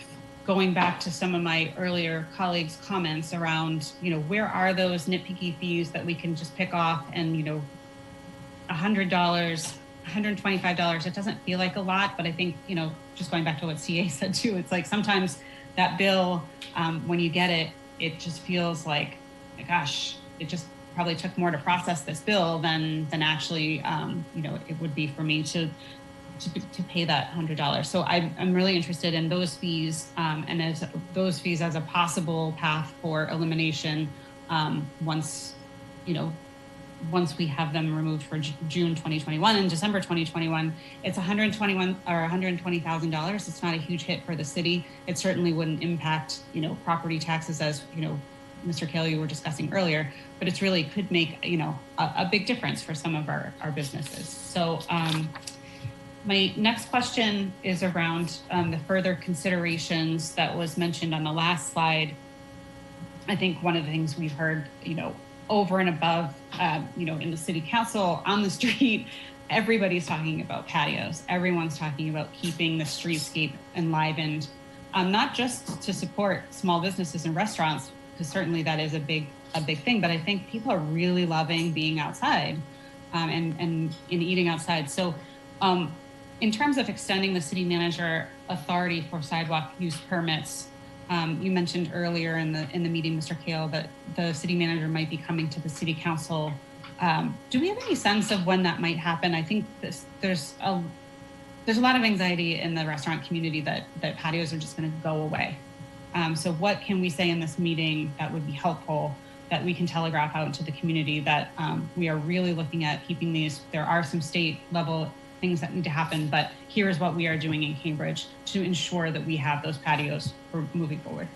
going back to some of my earlier colleagues' comments around, where are those nitpicky fees that we can just pick off, and, $100, $125, it doesn't feel like a lot, but I think, just going back to what CA said too, it's like sometimes that bill, when you get it, it just feels like, gosh, it just probably took more to process this bill than actually, it would be for me to pay that $100. So I'm really interested in those fees, and as those fees as a possible path for elimination once we have them removed for June 2021 and December 2021. It's $121 or $120,000. It's not a huge hit for the city. It certainly wouldn't impact, property taxes, as Mr. Kale, you were discussing earlier, but it's really could make, a big difference for some of our businesses. So my next question is around the further considerations that was mentioned on the last slide. I think one of the things we've heard, over and above, in the city council, on the street, everybody's talking about patios. Everyone's talking about keeping the streetscape enlivened, not just to support small businesses and restaurants, because certainly that is a big thing, but I think people are really loving being outside and eating outside. So in terms of extending the city manager authority for sidewalk use permits, you mentioned earlier in the meeting, Mr. Kale, that the city manager might be coming to the city council. Do we have any sense of when that might happen? I think there's a lot of anxiety in the restaurant community that patios are just going to go away. So what can we say in this meeting that would be helpful, that we can telegraph out into the community, that we are really looking at keeping these? There are some state level things that need to happen, but here's what we are doing in Cambridge to ensure that we have those patios for moving forward.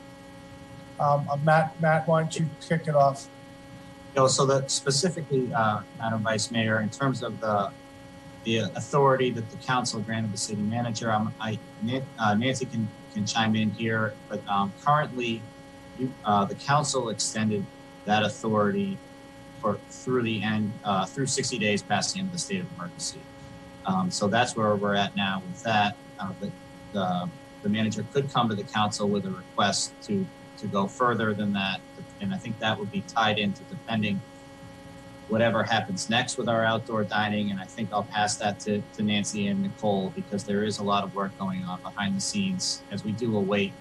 Matt, why don't you kick it off? So that specifically, Madam Vice Mayor, in terms of the authority that the council granted the city manager, Nancy can chime in here, but currently the council extended that authority through 60 days past the end of the state of emergency. So that's where we're at now with that. The manager could come to the council with a request to go further than that. And I think that would be tied into depending whatever happens next with our outdoor dining. And I think I'll pass that to Nancy and Nicole, because there is a lot of work going on behind the scenes as we do await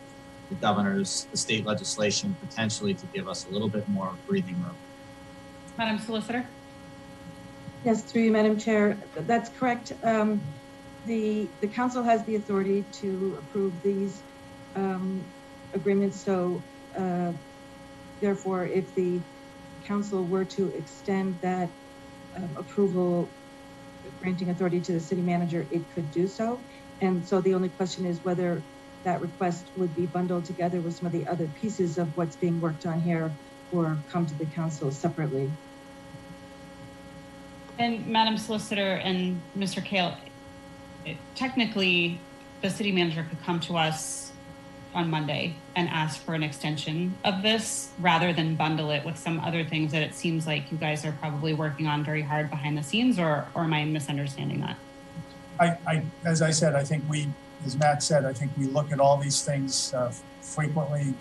the state legislation potentially to give us a little bit more breathing room. Madam Solicitor? Yes, through you, Madam Chair. That's correct. The council has the authority to approve these agreements. So therefore, if the council were to extend that approval granting authority to the city manager, it could do so. And so the only question is whether that request would be bundled together with some of the other pieces of what's being worked on here, or come to the council separately. And Madam Solicitor and Mr. Kale, technically the city manager could come to us on Monday and ask for an extension of this rather than bundle it with some other things that it seems like you guys are probably working on very hard behind the scenes, or am I misunderstanding that? As I said, I think as Matt said, I think we look at all these things frequently,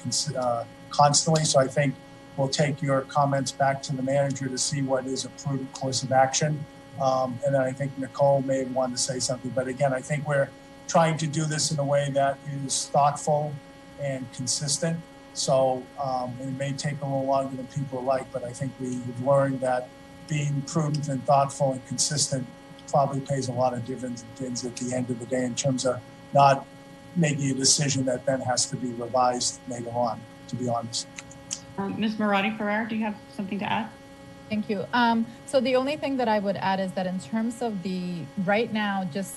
constantly. So I think we'll take your comments back to the manager to see what is a prudent course of action. And then I think Nicole may want to say something. But again, I think we're trying to do this in a way that is thoughtful and consistent. So it may take a little longer than people like, but I think we've learned that being prudent and thoughtful and consistent probably pays a lot of dividends at the end of the day, in terms of not making a decision that then has to be revised later on, to be honest. Ms. Marati-Ferrer, do you have something to add? Thank you. So the only thing that I would add is that in terms of right now, just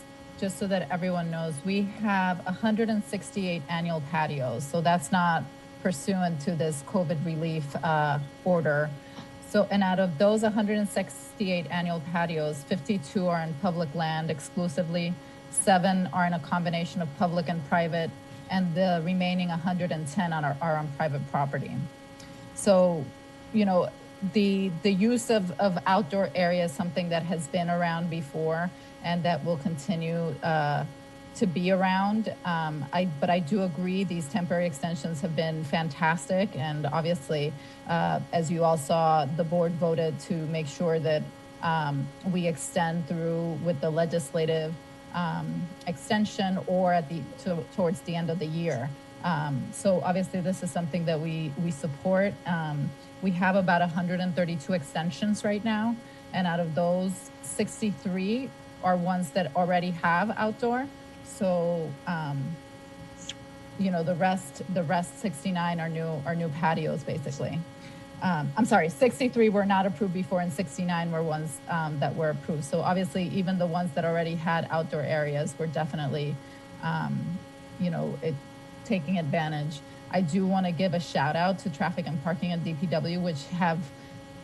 so that everyone knows, we have 168 annual patios. So that's not pursuant to this COVID relief order. So, and out of those 168 annual patios, 52 are in public land exclusively, 7 are in a combination of public and private, and the remaining 110 are on private property. So, you know, the use of outdoor areas is something that has been around before and that will continue to be around. But I do agree these temporary extensions have been fantastic. And obviously, as you all saw, the board voted to make sure that we extend through with the legislative extension or towards the end of the year. So obviously this is something that we support. We have about 132 extensions right now. And out of those, 63 are ones that already have outdoor. So, you know, the rest 69 are new patios basically. I'm sorry, 63 were not approved before and 69 were ones that were approved. So obviously even the ones that already had outdoor areas were definitely, you know, taking advantage. I do want to give a shout out to Traffic and Parking and DPW, which have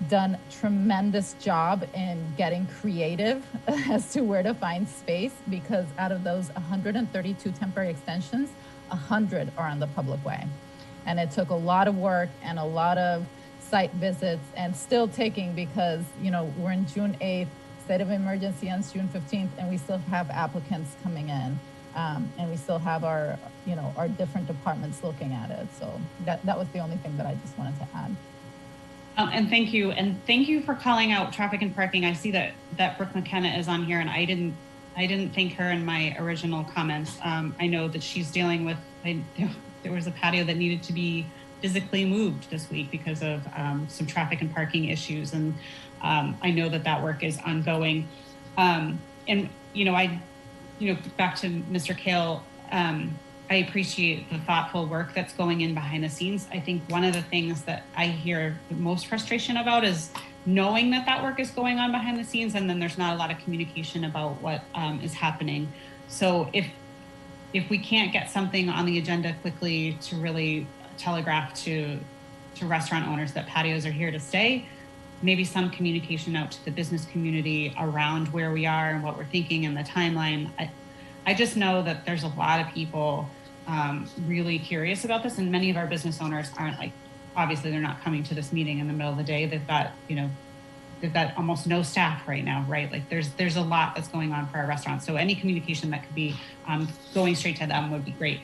done tremendous job in getting creative as to where to find space, because out of those 132 temporary extensions, 100 are on the public way. And it took a lot of work and a lot of site visits, and still taking, because, you know, we're in June 8th, state of emergency ends June 15th, and we still have applicants coming in. And we still have our different departments looking at it. So that was the only thing that I just wanted to add. And thank you for calling out traffic and parking. I see that Brooke McKenna is on here, and I didn't thank her in my original comments. I know that she's dealing with, there was a patio that needed to be physically moved this week because of some traffic and parking issues, and I know that work is ongoing. And back to Mr. Kale, I appreciate the thoughtful work that's going in behind the scenes. I think one of the things that I hear the most frustration about is knowing that work is going on behind the scenes, and then there's not a lot of communication about what is happening. So if we can't get something on the agenda quickly to really telegraph to restaurant owners that patios are here to stay, maybe some communication out to the business community around where we are and what we're thinking and the timeline. I just know that there's a lot of people really curious about this, and many of our business owners aren't, like, obviously they're not coming to this meeting in the middle of the day. They've got, we've got almost no staff right now, right? Like there's a lot that's going on for our restaurants. So any communication that could be going straight to them would be great.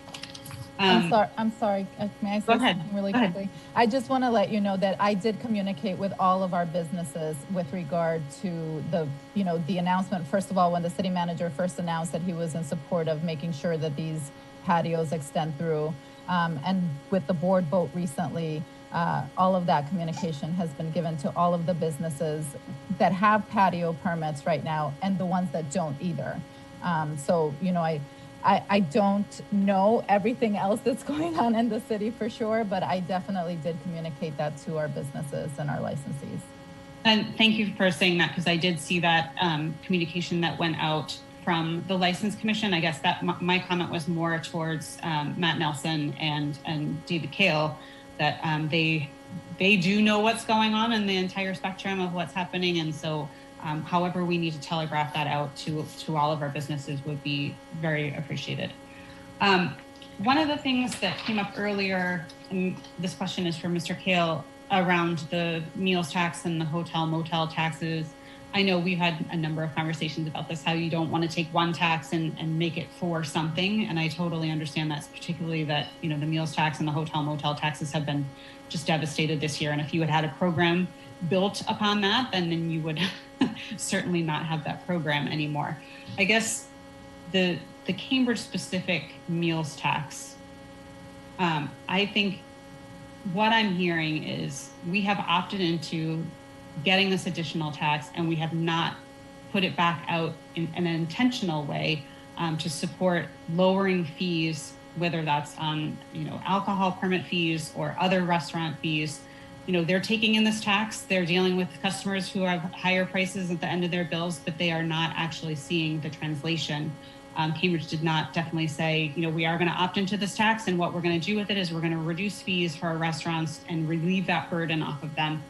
I'm sorry. May I say something really quickly? I just want to let you know that I did communicate with all of our businesses with regard to the announcement. First of all, when the city manager first announced that he was in support of making sure that these patios extend through, and with the board vote recently, all of that communication has been given to all of the businesses that have patio permits right now and the ones that don't either. So, I don't know everything else that's going on in the city for sure, but I definitely did communicate that to our businesses and our licensees. And thank you for saying that, because I did see that communication that went out from the License Commission. I guess that my comment was more towards Matt Nelson and David Kale, that they do know what's going on in the entire spectrum of what's happening. And so however we need to telegraph that out to all of our businesses would be very appreciated. One of the things that came up earlier, and this question is for Mr. Kale, around the meals tax and the hotel motel taxes. I know we've had a number of conversations about this, how you don't want to take one tax and make it for something. And I totally understand that, particularly that, the meals tax and the hotel motel taxes have been just devastated this year. And if you had a program built upon that, then you would certainly not have that program anymore. I guess the Cambridge specific meals tax, I think what I'm hearing is we have opted into getting this additional tax, and we have not put it back out in an intentional way to support lowering fees, whether that's on alcohol permit fees or other restaurant fees. They're taking in this tax, they're dealing with customers who have higher prices at the end of their bills, but they are not actually seeing the translation. Cambridge did not definitely say, we are going to opt into this tax, and what we're going to do with it is we're going to reduce fees for our restaurants and relieve that burden off of them.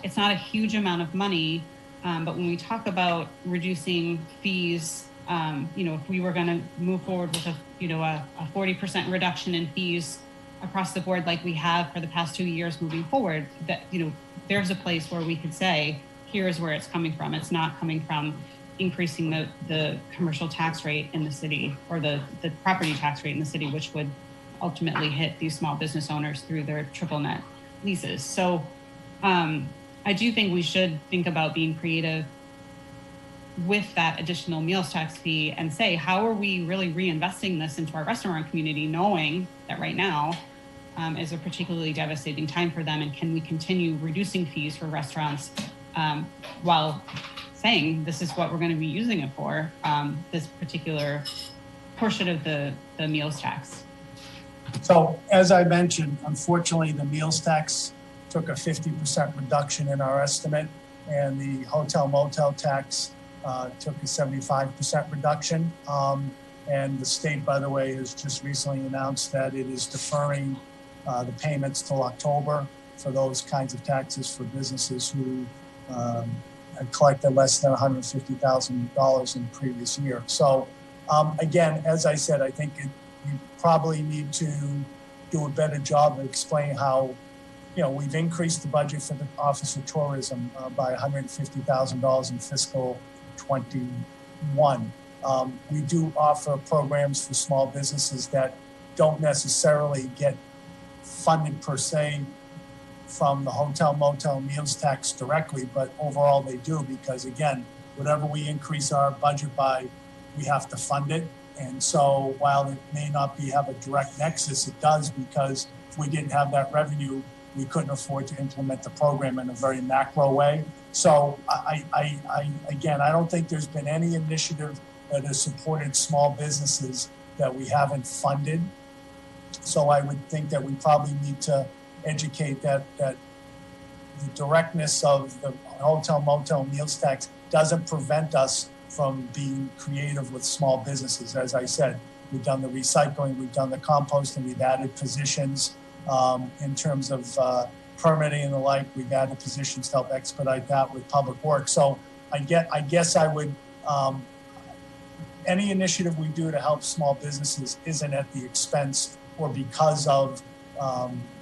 It's not a huge amount of money, but when we talk about reducing fees, if we were going to move forward with a 40% reduction in fees across the board, like we have for the past 2 years moving forward, that, there's a place where we could say, here's where it's coming from. It's not coming from increasing the commercial tax rate in the city, or the property tax rate in the city, which would ultimately hit these small business owners through their triple net leases. So I do think we should think about being creative with that additional meals tax fee and say, how are we really reinvesting this into our restaurant community, knowing that right now is a particularly devastating time for them, and can we continue reducing fees for restaurants while saying this is what we're going to be using it for, this particular portion of the meals tax. So as I mentioned, unfortunately, the meals tax took a 50% reduction in our estimate, and the hotel motel tax took a 75% reduction. And the state, by the way, has just recently announced that it is deferring the payments till October for those kinds of taxes for businesses who had collected less than $150,000 in the previous year. So again, as I said, I think we probably need to do a better job of explaining how, we've increased the budget for the Office of Tourism by $150,000 in fiscal 21. We do offer programs for small businesses that don't necessarily get funded per se from the hotel motel meals tax directly, but overall they do, because again, whatever we increase our budget by, we have to fund it. And so while it may not have a direct nexus, it does, because if we didn't have that revenue, we couldn't afford to implement the program in a very macro way. So again, I don't think there's been any initiative that has supported small businesses that we haven't funded. So I would think that we probably need to educate that the directness of the hotel motel meals tax doesn't prevent us from being creative with small businesses. As I said, we've done the recycling, we've done the composting, we've added positions in terms of permitting and the like. We've added positions to help expedite that with public works. So I guess I would, any initiative we do to help small businesses isn't at the expense or because of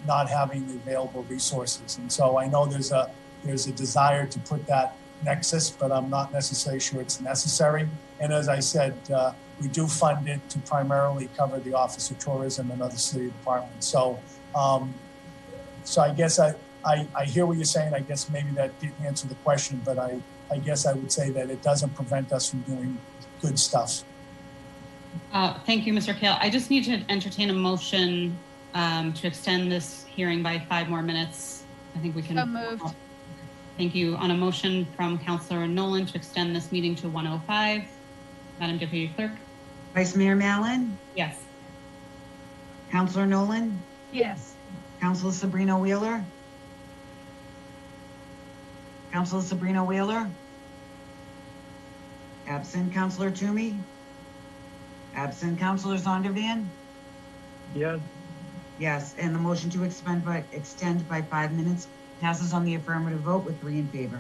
not having the available resources. And so I know there's a desire to put that nexus, but I'm not necessarily sure it's necessary. And as I said, we do fund it to primarily cover the Office of Tourism and other city departments. So, so I guess I hear what you're saying. I guess maybe that didn't answer the question, but I guess I would say that it doesn't prevent us from doing good stuff. Thank you, Mr. Kale. I just need to entertain a motion to extend this hearing by 5 more minutes. I think we can. So moved. Thank you. On a motion from Councillor Nolan to extend this meeting to 1:05. Madam Deputy Clerk. Vice Mayor Mallon? Yes. Councillor Nolan? Yes. Councilor Sabrina Wheeler? Councilor Sabrina Wheeler? Absent. Councilor Toomey? Absent. Councilor Zondervan? Yes. Yes, and the motion to extend by 5 minutes passes on the affirmative vote with 3 in favor.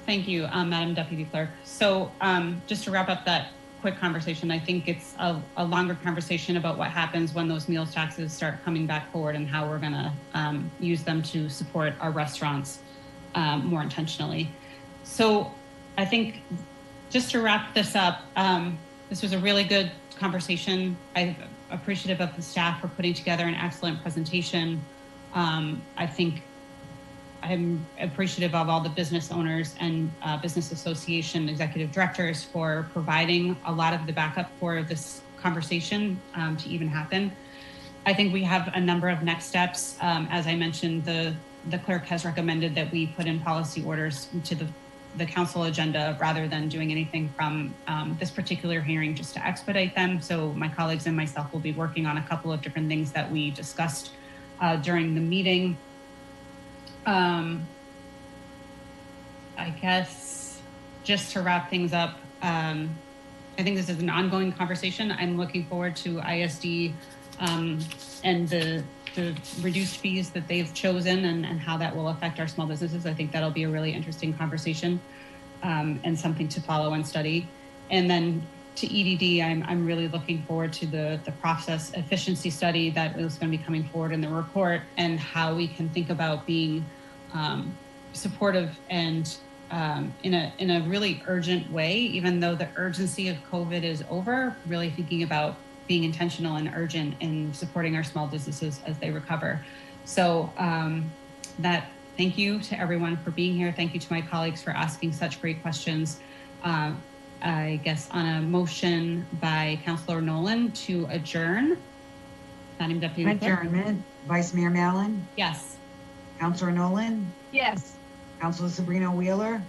Thank you, Madam Deputy Clerk. So just to wrap up that quick conversation, I think it's a longer conversation about what happens when those meals taxes start coming back forward and how we're gonna use them to support our restaurants more intentionally. So I think just to wrap this up, this was a really good conversation. I'm appreciative of the staff for putting together an excellent presentation. I think I'm appreciative of all the business owners and business association executive directors for providing a lot of the backup for this conversation to even happen. I think we have a number of next steps. As I mentioned, the clerk has recommended that we put in policy orders to the council agenda rather than doing anything from this particular hearing just to expedite them. So my colleagues and myself will be working on a couple of different things that we discussed during the meeting. I guess just to wrap things up, I think this is an ongoing conversation. I'm looking forward to ISD and the reduced fees that they've chosen and how that will affect our small businesses. I think that'll be a really interesting conversation and something to follow and study. And then to EDD, I'm really looking forward to the process efficiency study that is going to be coming forward in the report and how we can think about being supportive and in a really urgent way, even though the urgency of COVID is over, really thinking about being intentional and urgent in supporting our small businesses as they recover. So thank you to everyone for being here. Thank you to my colleagues for asking such great questions. I guess on a motion by Councillor Nolan to adjourn. Madam Deputy Adjournment. Vice Mayor Mallon? Yes. Councillor Nolan? Yes. Councilor Sabrina Wheeler?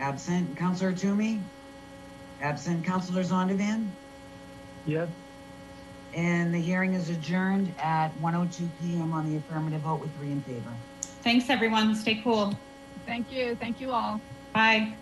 Absent. Councilor Toomey? Absent. Councilor Zondervan? Yes. And the hearing is adjourned at 1:02 p.m. on the affirmative vote with 3 in favor. Thanks, everyone. Stay cool. Thank you. Thank you all. Bye.